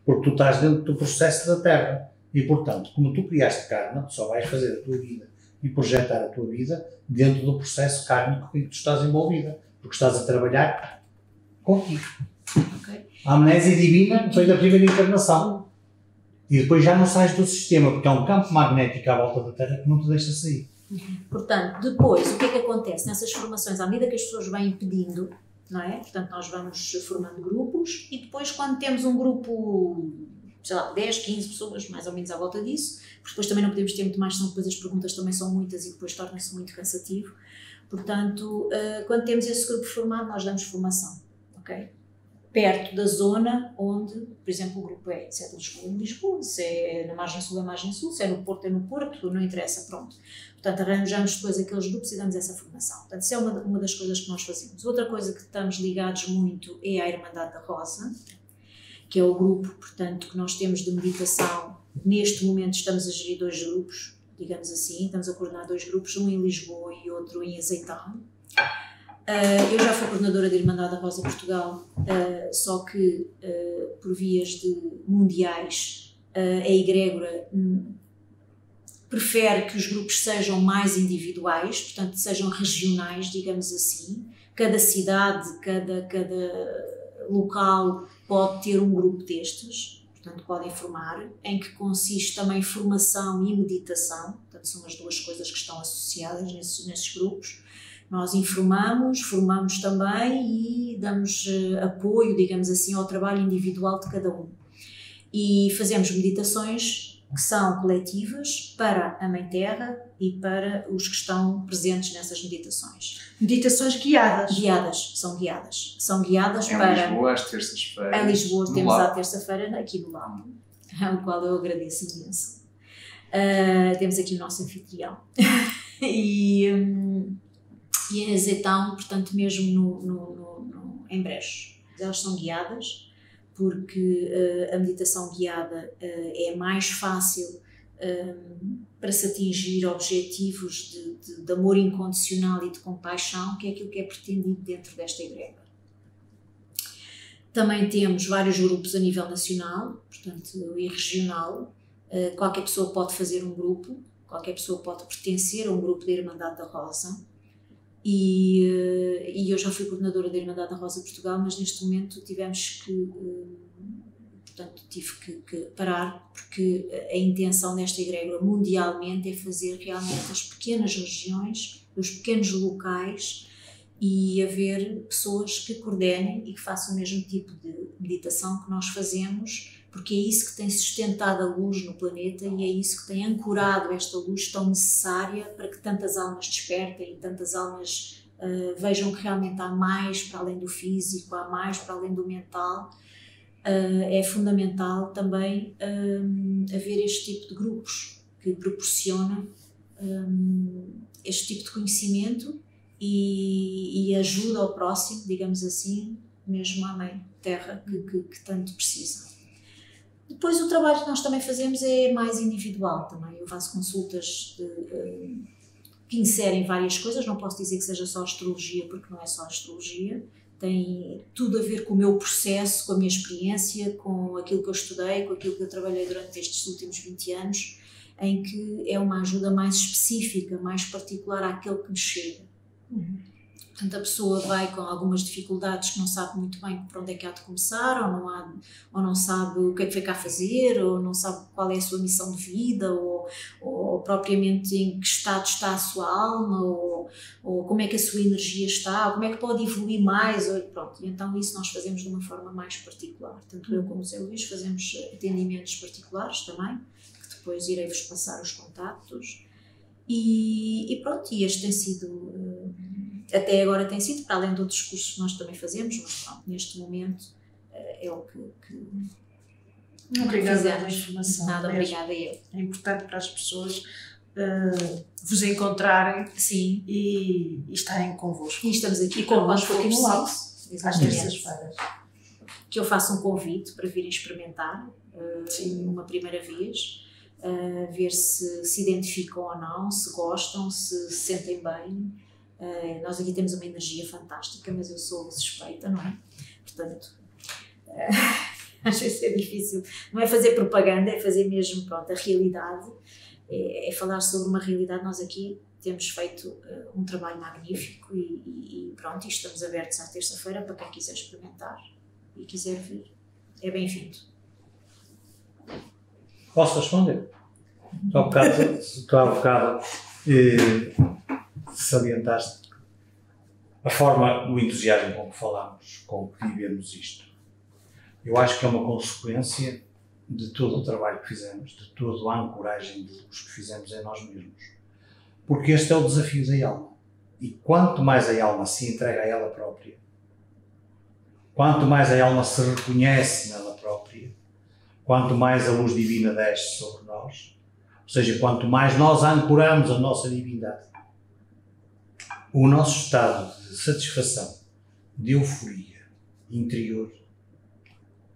porque tu estás dentro do processo da Terra e, portanto, como tu criaste karma, tu só vais fazer a tua vida e projetar a tua vida dentro do processo kármico em que tu estás envolvida, porque estás a trabalhar contigo. Okay. A amnésia divina foi da primeira encarnação e depois já não sais do sistema, porque há um campo magnético à volta da Terra que não te deixa sair. Portanto, depois, o que é que acontece nessas formações? À medida que as pessoas vêm pedindo, não é? Portanto, nós vamos formando grupos e depois, quando temos um grupo, sei lá, 10, 15 pessoas, mais ou menos à volta disso, porque depois também não podemos ter muito mais, senão depois as perguntas também são muitas e depois torna-se muito cansativo. Portanto, quando temos esse grupo formado, nós damos formação, ok? Perto da zona onde, por exemplo, o grupo se é de Lisboa, em Lisboa, se é na margem sul, se é no Porto, não interessa, pronto. Portanto, arranjamos depois aqueles grupos e damos essa formação. Portanto, isso é uma das coisas que nós fazemos. Outra coisa que estamos ligados muito é a Irmandade da Rosa, que é o grupo, portanto, que nós temos de meditação. Neste momento estamos a gerir 2 grupos, digamos assim, estamos a coordenar 2 grupos, um em Lisboa e outro em Azeitão. Eu já fui coordenadora da Irmandade da Rosa Portugal, só que por vias mundiais a egrégora prefere que os grupos sejam mais individuais, portanto sejam regionais, digamos assim. Cada cidade, cada local pode ter um grupo destes, portanto podem formar, em que consiste também formação e meditação, portanto são as 2 coisas que estão associadas nesses grupos. Nós formamos também e damos apoio, digamos assim, ao trabalho individual de cada um. E fazemos meditações que são coletivas para a Mãe Terra e para os que estão presentes nessas meditações. Meditações guiadas. São guiadas Em para... Lisboa, às terças-feiras. Em Lisboa no temos lado. à terça-feira aqui no lado, ao qual eu agradeço imenso. Temos aqui o nosso anfitrião. E em Azeitão, portanto, mesmo em Brejo. Elas são guiadas, porque a meditação guiada é mais fácil para se atingir objetivos de amor incondicional e de compaixão, que é aquilo que é pretendido dentro desta egrégora. Também temos vários grupos a nível nacional, portanto, e regional. Qualquer pessoa pode fazer um grupo, qualquer pessoa pode pertencer a um grupo da Irmandade da Rosa. E eu já fui coordenadora da Irmandade da Rosa Portugal, mas neste momento tivemos que portanto tive que parar, porque a intenção desta egrégora mundialmente é fazer realmente as pequenas regiões, os pequenos locais, e haver pessoas que coordenem e que façam o mesmo tipo de meditação que nós fazemos, porque é isso que tem sustentado a luz no planeta e é isso que tem ancorado esta luz tão necessária para que tantas almas despertem e tantas almas vejam que realmente há mais para além do físico, há mais para além do mental. É fundamental também haver este tipo de grupos que proporcionam este tipo de conhecimento e ajuda ao próximo, digamos assim, mesmo à Mãe Terra, que tanto precisa. Depois o trabalho que nós também fazemos é mais individual também. Eu faço consultas que inserem várias coisas, não posso dizer que seja só astrologia, porque não é só astrologia, tem tudo a ver com o meu processo, com a minha experiência, com aquilo que eu estudei, com aquilo que eu trabalhei durante estes últimos 20 anos, em que é uma ajuda mais específica, mais particular àquele que me chega. Portanto, a pessoa vai com algumas dificuldades que não sabe muito bem por onde é que há de começar, ou não sabe o que é que foi cá fazer, ou não sabe qual é a sua missão de vida, ou propriamente em que estado está a sua alma, ou como é que a sua energia está, ou como é que pode evoluir mais, pronto. E então isso nós fazemos de uma forma mais particular. Tanto eu como o Zé Luís fazemos atendimentos particulares também, que depois irei-vos passar os contactos. E pronto, e este tem sido, até agora tem sido, para além de outros cursos que nós também fazemos, mas pronto, neste momento é o que obrigada pela fizemos. informação. Nada, obrigada eu. É importante para as pessoas vos encontrarem. Sim. E estarem convosco. E estamos aqui e convosco aqui no Lab, às exatamente. terças-feiras. Que eu faço um convite para virem experimentar Sim. uma primeira vez. Ver se identificam ou não, se gostam, se sentem bem. Nós aqui temos uma energia fantástica, mas eu sou suspeita, não é? Portanto, às vezes é difícil. Não é fazer propaganda, é fazer mesmo, pronto, a realidade. É falar sobre uma realidade. Nós aqui temos feito um trabalho magnífico e pronto, e estamos abertos à terça-feira para quem quiser experimentar e quiser vir. É bem-vindo. Posso responder? Tu há bocado salientaste a forma, o entusiasmo com que falamos, com que vivemos isto. Eu acho que é uma consequência de todo o trabalho que fizemos, de toda a ancoragem de luz que fizemos em nós mesmos. Porque este é o desafio da alma. E quanto mais a alma se entrega a ela própria, quanto mais a alma se reconhece nela própria, quanto mais a luz divina desce sobre nós, ou seja, quanto mais nós ancoramos a nossa divindade, o nosso estado de satisfação, de euforia interior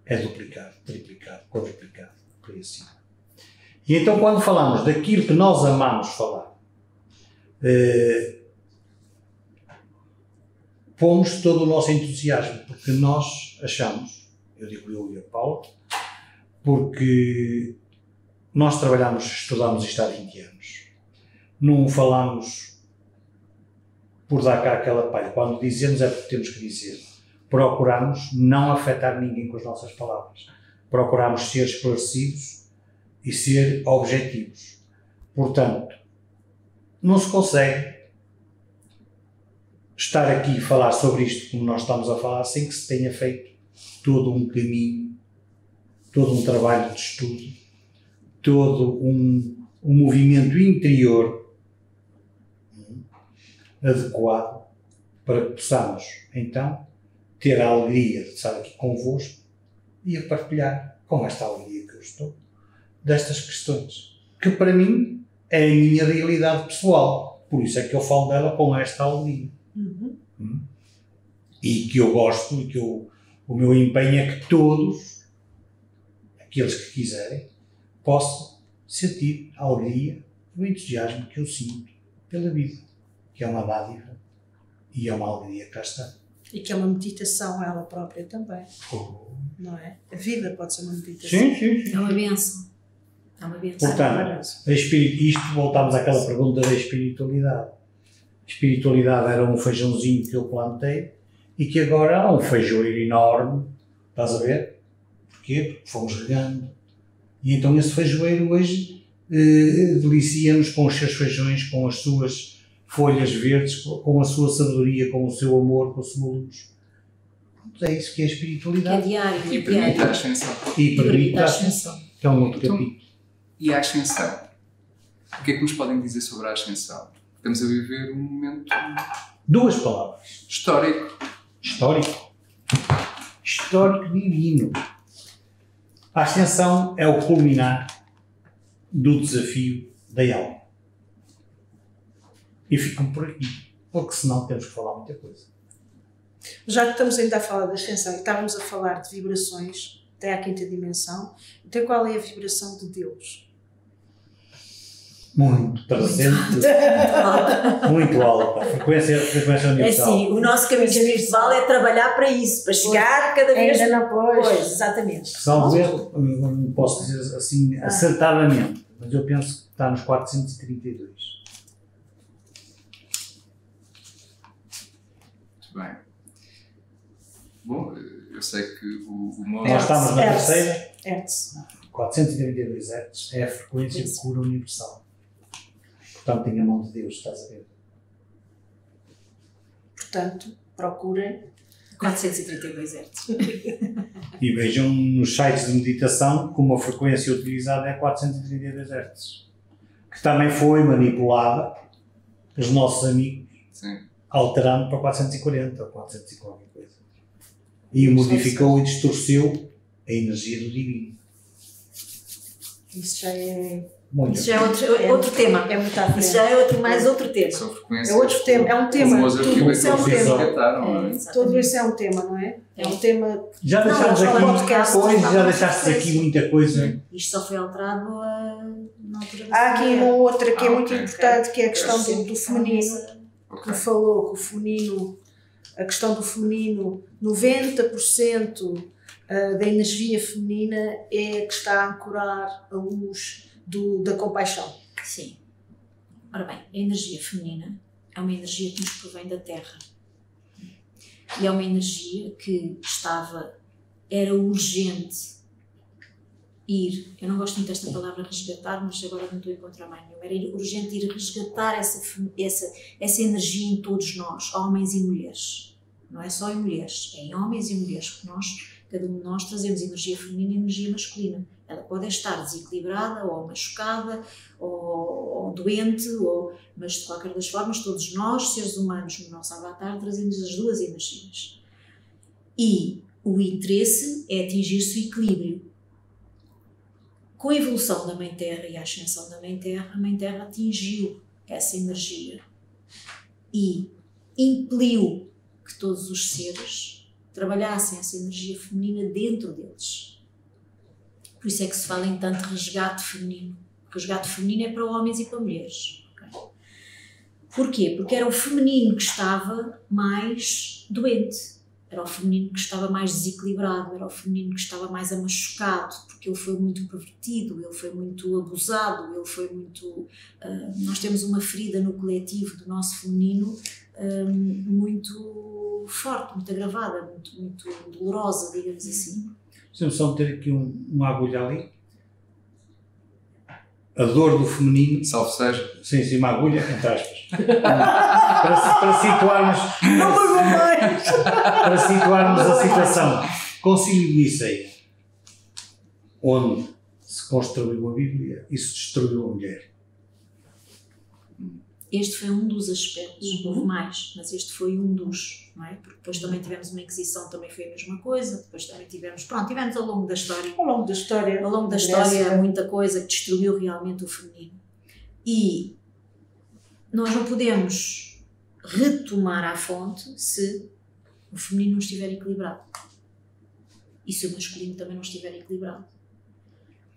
é duplicado, triplicado, quadruplicado, por aí acima. E então quando falamos daquilo que nós amamos falar, pomos todo o nosso entusiasmo, porque nós achamos, eu digo eu e a Paula, porque nós trabalhamos, estudamos isto há 20 anos. Não falamos por dar cá aquela palha. Quando dizemos é porque temos que dizer. Procuramos não afetar ninguém com as nossas palavras. Procuramos ser esclarecidos e ser objetivos. Portanto, não se consegue estar aqui e falar sobre isto como nós estamos a falar sem que se tenha feito todo um caminho, todo um trabalho de estudo, todo um movimento interior adequado para que possamos, então, ter a alegria de estar aqui convosco e a partilhar com esta alegria que eu estou destas questões, que para mim é a minha realidade pessoal. Por isso é que eu falo dela com esta alegria. E que eu gosto, e que o meu empenho é que todos, aqueles que quiserem, possam sentir a alegria, o entusiasmo que eu sinto pela vida, que é uma dádiva e é uma alegria que cá está. E que é uma meditação ela própria também, não é? A vida pode ser uma meditação. Sim. É uma bênção. É uma bênção. Portanto, isto voltamos àquela pergunta da espiritualidade. A espiritualidade era um feijãozinho que eu plantei e que agora há um feijoeiro enorme, estás a ver? Porquê? Porque fomos regando. E então esse feijoeiro hoje delicia-nos com os seus feijões, com as suas folhas verdes, com a sua sabedoria, com o seu amor, com a sua luz. É isso que é a Que é espiritualidade. diário. E é permite a diário. ascensão. E permite a a ascensão. que é um outro Então, capítulo. E a ascensão? O que é que nos podem dizer sobre a ascensão? Estamos a viver um momento 2 palavras. histórico. Histórico. Histórico divino. A ascensão é o culminar do desafio da alma. E ficam por aqui. Porque senão temos que falar muita coisa. Já que estamos ainda a falar da ascensão e estávamos a falar de vibrações até à 5ª dimensão, então qual é a vibração de Deus? Muito presente. Muito alta. Frequência É universal. assim, o nosso caminho espiritual é trabalhar para isso, para chegar cada vez. Ainda não pôs. Pois, exatamente. Salvo erro, não posso dizer assim acertadamente, mas eu penso que está nos 432. Muito bem. Bom, eu sei que o Nós Mozart... estamos na Hertz. terceira. Hertz. 432 Hz é a frequência de cura universal. Portanto, tem a mão de Deus, estás a ver? Portanto, procurem. 432 Hz. E vejam nos sites de meditação como a frequência utilizada é 432 Hz. Que também foi manipulada pelos nossos amigos, Sim. alterando para 440 ou 400 e qualquer coisa. E modificou e distorceu a energia do divino. Isso já é. Muito. Isso já é outro tema. É muito à frente. Isso já é mais outro tema. São frequências. É outro tema. É um tema. O Mozart Tudo viu isso é um aquilo que tema. resgataram, não é? Exatamente. Tudo isso é um tema, não é? É um tema. Já Não, deixámos nós falamos aqui, podcast, pois, nós já falamos deixaste podcast. aqui muita coisa. Isto só foi alterado na altura da Há aqui uma outra que é muito ok. importante, que é a questão Sim, do feminino. Ok. Que falou que o feminino, a questão do feminino, 90% da energia feminina é a que está a ancorar a luz da compaixão. Sim. Ora bem, a energia feminina é uma energia que nos provém da Terra. E é uma energia que era urgente ir, eu não gosto muito desta palavra resgatar, mas agora não estou a encontrar mais nenhuma, era urgente ir resgatar essa energia em todos nós, homens e mulheres. Não é só em mulheres, é em homens e mulheres, porque cada um de nós trazemos energia feminina e energia masculina. Ela pode estar desequilibrada, ou machucada, ou doente, mas de qualquer das formas, todos nós, seres humanos, no nosso avatar, trazemos as duas energias. E o interesse é atingir-se o equilíbrio. Com a evolução da Mãe Terra e a ascensão da Mãe Terra, a Mãe Terra atingiu essa energia e impeliu que todos os seres trabalhassem essa energia feminina dentro deles. Por isso é que se fala em tanto resgate feminino. O resgate feminino é para homens e para mulheres. Okay? Porquê? Porque era o feminino que estava mais doente. Era o feminino que estava mais desequilibrado, era o feminino que estava mais amachucado, porque ele foi muito pervertido, ele foi muito abusado, ele foi muito... nós temos uma ferida no coletivo do nosso feminino muito forte, muito agravada, muito dolorosa, digamos assim. Precisamos só meter aqui uma agulha ali. A dor do feminino. Salve seja. Sim, uma agulha, entre aspas. para situarmos. Não pagou mais! Para situarmos a situação. Concílio de Niceia, onde se construiu a Bíblia e se destruiu a mulher. Este foi um dos aspectos, houve mais, mas este foi um dos, não é? Porque depois também tivemos uma Inquisição, também foi a mesma coisa, depois também tivemos ao longo da história. Ao longo da história. Ao longo da história, muita coisa que destruiu realmente o feminino. E nós não podemos retomar à fonte se o feminino não estiver equilibrado. E se o masculino também não estiver equilibrado.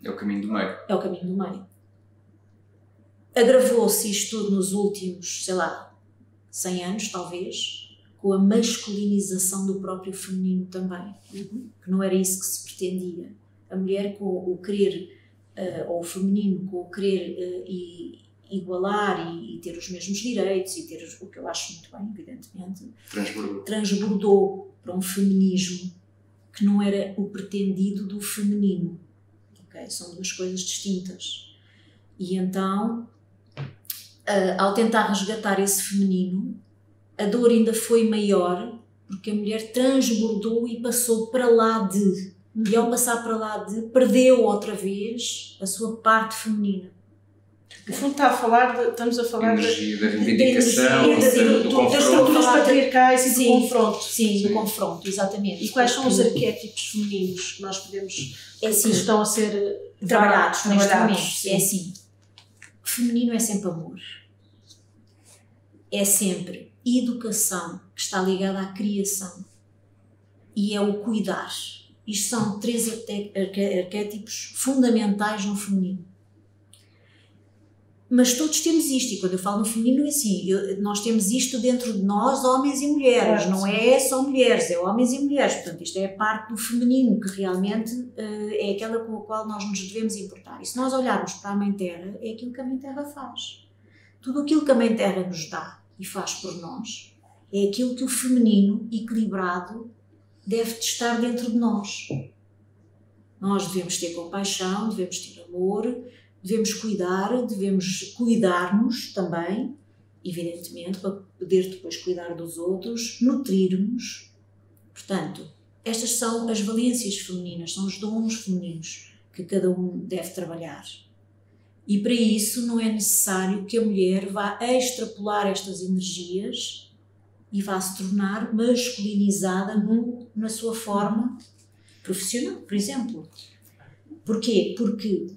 É o caminho do meio. É o caminho do meio. Agravou-se isto tudo nos últimos, 100 anos, talvez, com a masculinização do próprio feminino também. Que não era isso que se pretendia. A mulher com o querer, ou o feminino com o querer igualar e ter os mesmos direitos e ter o que eu acho muito bem, evidentemente, transbordou para um feminismo que que não era o pretendido do feminino. Okay? São duas coisas distintas. E então, ao tentar resgatar esse feminino, a dor ainda foi maior, porque a mulher transbordou e passou para lá de. E ao passar para lá de, perdeu outra vez a sua parte feminina. No fundo estamos a falar energia da reivindicação, do das estruturas patriarcais e do confronto. Sim, do confronto, exatamente. E quais são os arquétipos femininos que nós podemos, que estão a ser trabalhados neste momento? Sim. É assim, feminino é sempre amor. É sempre educação, que está ligada à criação. E é o cuidar. Isto são 3 arquétipos fundamentais no feminino. Mas todos temos isto, e quando eu falo no feminino é assim, nós temos isto dentro de nós, homens e mulheres, não é só mulheres, é homens e mulheres, portanto isto é a parte do feminino que realmente é aquela com a qual nós nos devemos importar. E se nós olharmos para a Mãe Terra, é aquilo que a Mãe Terra faz. Tudo aquilo que a Mãe Terra nos dá e faz por nós, é aquilo que o feminino equilibrado deve estar dentro de nós. Nós devemos ter compaixão, devemos ter amor, devemos cuidar-nos também, evidentemente, para poder depois cuidar dos outros, nutrir-nos. Portanto, estas são as valências femininas, são os dons femininos que cada um deve trabalhar. E para isso não é necessário que a mulher vá extrapolar estas energias e vá se tornar masculinizada na sua forma profissional, por exemplo. Porquê? Porque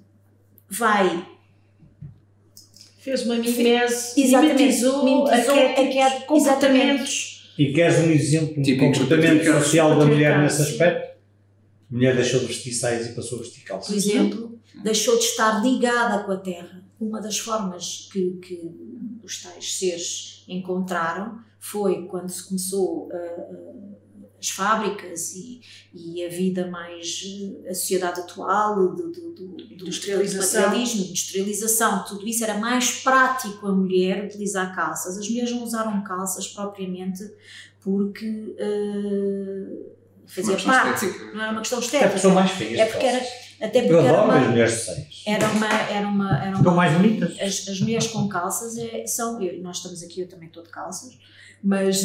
fez uma mimese, mimetizou comportamentos. E queres um exemplo de comportamento social da mulher nesse aspecto? A mulher deixou de vestir saias e passou a vestir calças. Por exemplo, deixou de estar ligada com a terra. Uma das formas que os tais seres encontraram foi quando se começou as fábricas e a vida mais, a sociedade atual do materialismo, industrialização, tudo isso era mais prático a mulher utilizar calças. As mulheres não usaram calças propriamente porque fazia parte, não era uma questão estética. São mais feias. É porque até porque eu adoro as mulheres de seias. Ficam mais bonitas. As mulheres com calças nós estamos aqui, eu também estou de calças, mas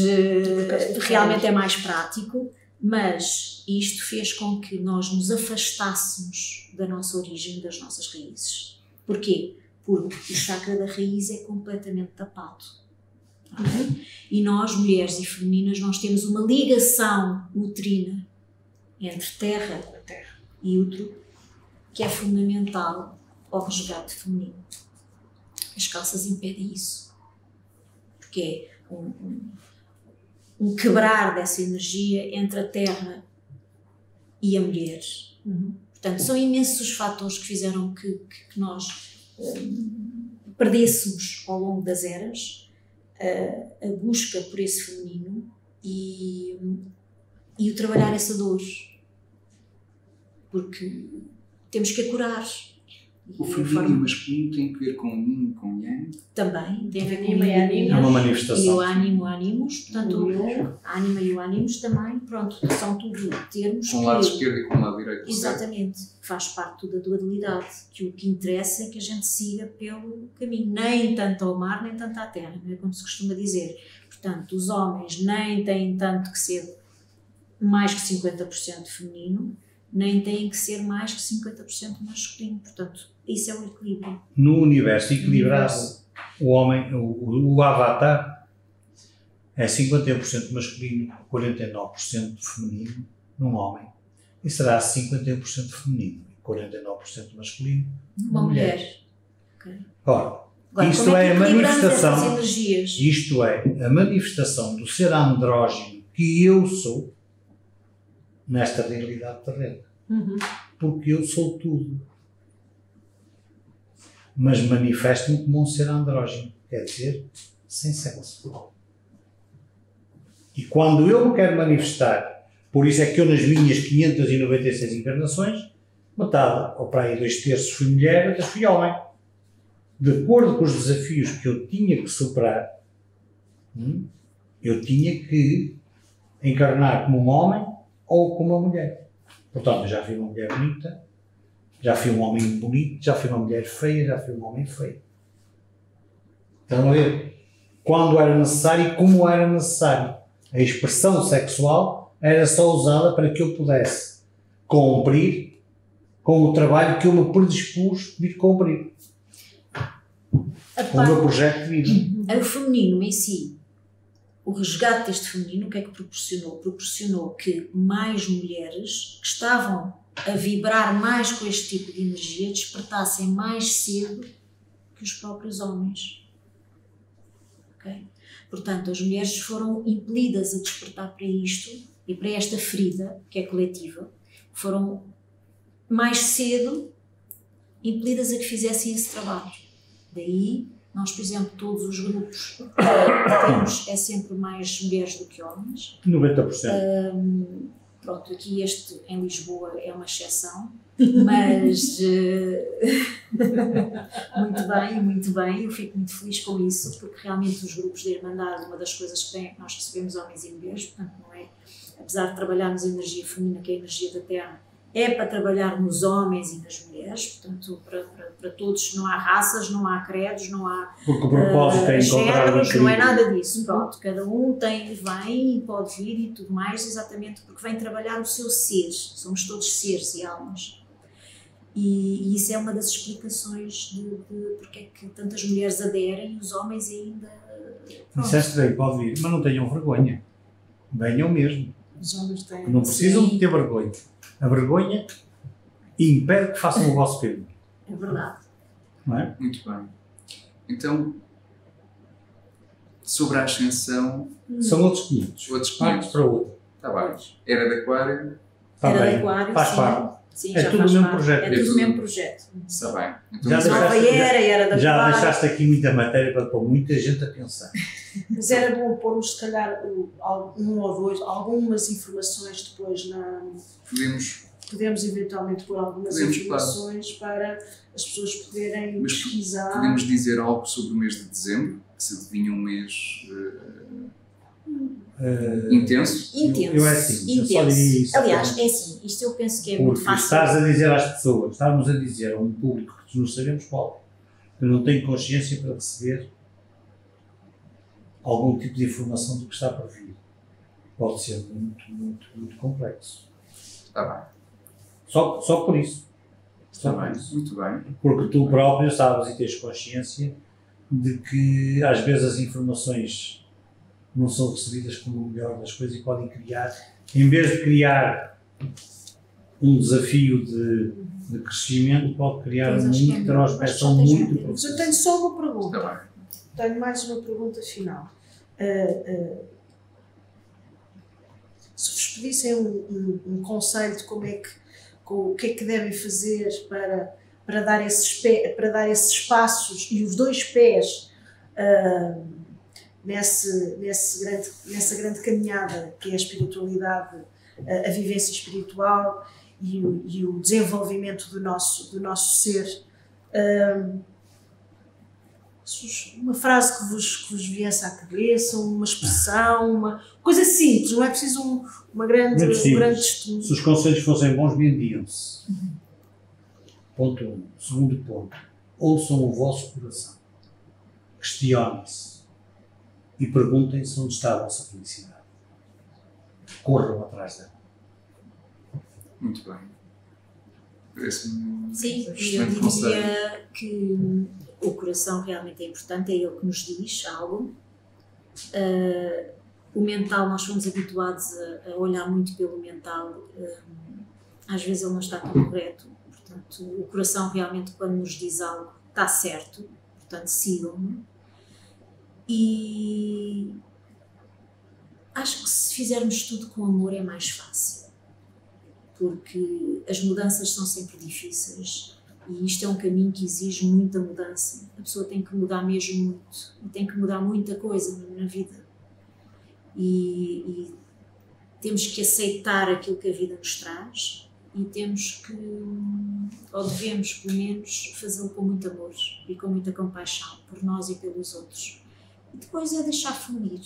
realmente é mais prático, mas isto fez com que nós nos afastássemos da nossa origem, das nossas raízes. Porquê? Porque o chakra da raiz é completamente tapado. Okay? E nós, mulheres e femininas, nós temos uma ligação uterina entre terra e útero que é fundamental ao resgate feminino. As calças impedem isso, porque é um quebrar dessa energia entre a terra e a mulher. Portanto, são imensos os fatores que fizeram que nós perdêssemos ao longo das eras a busca por esse feminino e o trabalhar essa dor, porque temos que a curar. O feminino e o masculino tem que ver com yin e com yang? Também, tem a ver com yin e yang. É uma manifestação. E o ânimo, ânimos, portanto, a ânima e o ânimos também, pronto, são tudo termos com o lado esquerdo e com o lado direito. Exatamente, faz parte da dualidade, que o que interessa é que a gente siga pelo caminho, nem tanto ao mar, nem tanto à terra, não é como se costuma dizer. Portanto, os homens nem têm tanto que ser mais que 50% feminino, nem têm que ser mais que 50% masculino. Portanto, isso é o equilíbrio. No universo equilibrado, o homem, o avatar, é 51% masculino, 49% feminino num homem. E será 51% feminino e 49% masculino numa mulher. Okay. Ora, isto é a manifestação. Isto é a manifestação do ser andrógeno que eu sou nesta realidade terrena. Porque eu sou tudo. Mas manifesto-me como um ser andrógeno, quer dizer, sem sexo. E quando eu me quero manifestar, por isso é que eu nas minhas 596 encarnações, metade, ou para aí 2/3 fui mulher, outras fui homem. De acordo com os desafios que eu tinha que superar, eu tinha que encarnar como um homem ou como uma mulher. Portanto, eu já fui uma mulher bonita, já fui um homem bonito, já fui uma mulher feia, já fui um homem feio. Estão a ver? Quando era necessário e como era necessário. A expressão sexual era só usada para que eu pudesse cumprir com o trabalho que eu me predispus de cumprir. Com o meu projeto de vida. O feminino em si, o resgate deste feminino, o que é que proporcionou? Proporcionou que mais mulheres que estavam a vibrar mais com este tipo de energia despertassem mais cedo que os próprios homens. Okay? Portanto, as mulheres foram impelidas a despertar para isto e para esta ferida, que é coletiva, foram mais cedo impelidas a que fizessem esse trabalho. Daí, nós, por exemplo, todos os grupos que temos é sempre mais mulheres do que homens. 90%. Pronto, aqui este em Lisboa é uma exceção, mas muito bem, eu fico muito feliz com isso, porque realmente os grupos de Irmandade, uma das coisas que tem é que nós recebemos homens e mulheres, portanto não é, apesar de trabalharmos a energia feminina, que é a energia da Terra, é para trabalhar nos homens e nas mulheres, portanto para todos, não há raças, não há credos, não há porque o propósito é encontrar géneros, não é nada disso, pronto, cada um vem e pode vir e tudo mais, exatamente porque vem trabalhar o seu ser, somos todos seres e almas. E isso é uma das explicações de porque é que tantas mulheres aderem e os homens ainda... Disseste bem, pode vir, mas não tenham vergonha. Venham mesmo. Os homens têm. Não precisam de ter vergonha. A vergonha impede que façam o vosso caminho. É verdade. Não é? Muito bem. Então, sobre a ascensão... São outros 500. Outros Partes 500. para outra. Está bem. Era de Aquário. Está Era bem. de Aquário, Faz sim. parte. Sim, É já tudo faz o mesmo parte. projeto. É tudo o mesmo projeto. Está bem. Então, Já mas- deixaste- Nova era da Já Aquário. deixaste aqui muita matéria para pôr muita gente a pensar. Mas era bom pormos, se calhar, um ou dois, algumas informações depois na. Podemos eventualmente pôr algumas Podemos, informações para as pessoas poderem Mas pesquisar. podemos dizer algo sobre o mês de dezembro, que se adivinha um mês intenso. Intenso. Eu é assim, eu só diria isso. Aliás, é assim, isto eu penso que é muito Porque fácil. estás a dizer às pessoas, estamos a dizer a um público que não sabemos qual, que não tem consciência para receber algum tipo de informação do que está por vir. Pode ser muito complexo. Está bem. Só por isso. Só Está por bem. isso. Muito bem. Porque tu próprio sabes e tens consciência de que às vezes as informações não são recebidas como o melhor das coisas e podem criar, em vez de criar um desafio de crescimento, pode criar Pois, uma acho que é introspeção melhor. muito Mas eu tenho só uma pergunta. Está bem. Tenho mais uma pergunta final. Se vos pedissem um conselho de o que é que devem fazer para dar esses passos e os dois pés nessa grande caminhada que é a espiritualidade, a vivência espiritual e o desenvolvimento do nosso ser. Uma frase que vos viesse à cabeça, uma expressão, uma coisa simples, não é preciso um grande estudo. Se os conselhos fossem bons, vendiam-se. Ponto 1. Segundo ponto, ouçam o vosso coração. Questionem-se e perguntem-se onde está a vossa felicidade. Corram atrás dela. Muito bem. Parece-me Sim, eu excelente conselho. diria que o coração realmente é importante, é ele que nos diz algo. O mental, nós fomos habituados a olhar muito pelo mental, às vezes ele não está tão correto, portanto o coração realmente quando nos diz algo está certo, portanto sigam-me. E acho que se fizermos tudo com amor é mais fácil, porque as mudanças são sempre difíceis. E isto é um caminho que exige muita mudança. A pessoa tem que mudar mesmo muito. E tem que mudar muita coisa na vida. E temos que aceitar aquilo que a vida nos traz e temos que, ou devemos pelo menos, fazê-lo com muito amor e com muita compaixão por nós e pelos outros. E depois é deixar fluir,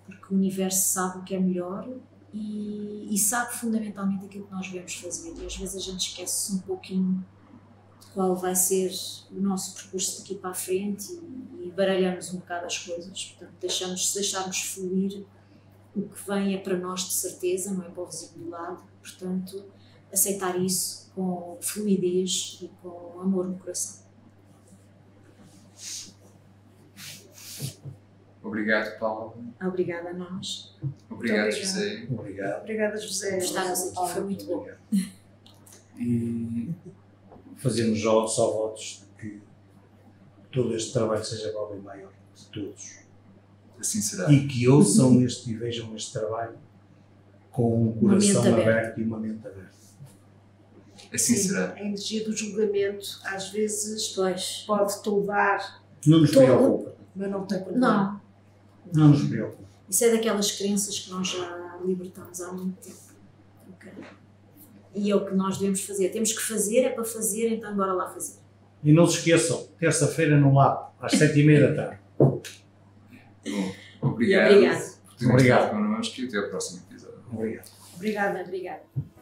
porque o universo sabe o que é melhor e sabe fundamentalmente aquilo que nós devemos fazer. E às vezes a gente esquece um pouquinho de qual vai ser o nosso percurso daqui para a frente e baralhamos um bocado as coisas. Portanto, deixarmos fluir o que vem é para nós de certeza, não é para o vizinho do lado. Portanto, aceitar isso com fluidez e com amor no coração. Obrigado, Paulo. Obrigada a nós. Obrigado, Muito José. Obrigado. Obrigada, José. Gostávamos aqui, foi muito bom. Obrigado. E Fazemos só votos de que todo este trabalho seja para o bem maior de todos. assim será. E que ouçam e vejam este trabalho com um coração mente aberta. aberto e uma mente aberta. Assim Sim, será. a energia do julgamento às vezes Pois. pode toldar, Não nos Todo- preocupa. mas não tem problema. Não, Não nos preocupa. isso é daquelas crenças que nós já libertamos há muito tempo. Ok? E é o que nós devemos fazer. Temos que fazer, é para fazer, então bora lá fazer. E não se esqueçam, terça-feira no Lab, às 7h30. Bom, obrigado Obrigado. por terem Obrigado. estado connosco e até ao próximo episódio. Obrigado. Obrigada. Obrigada.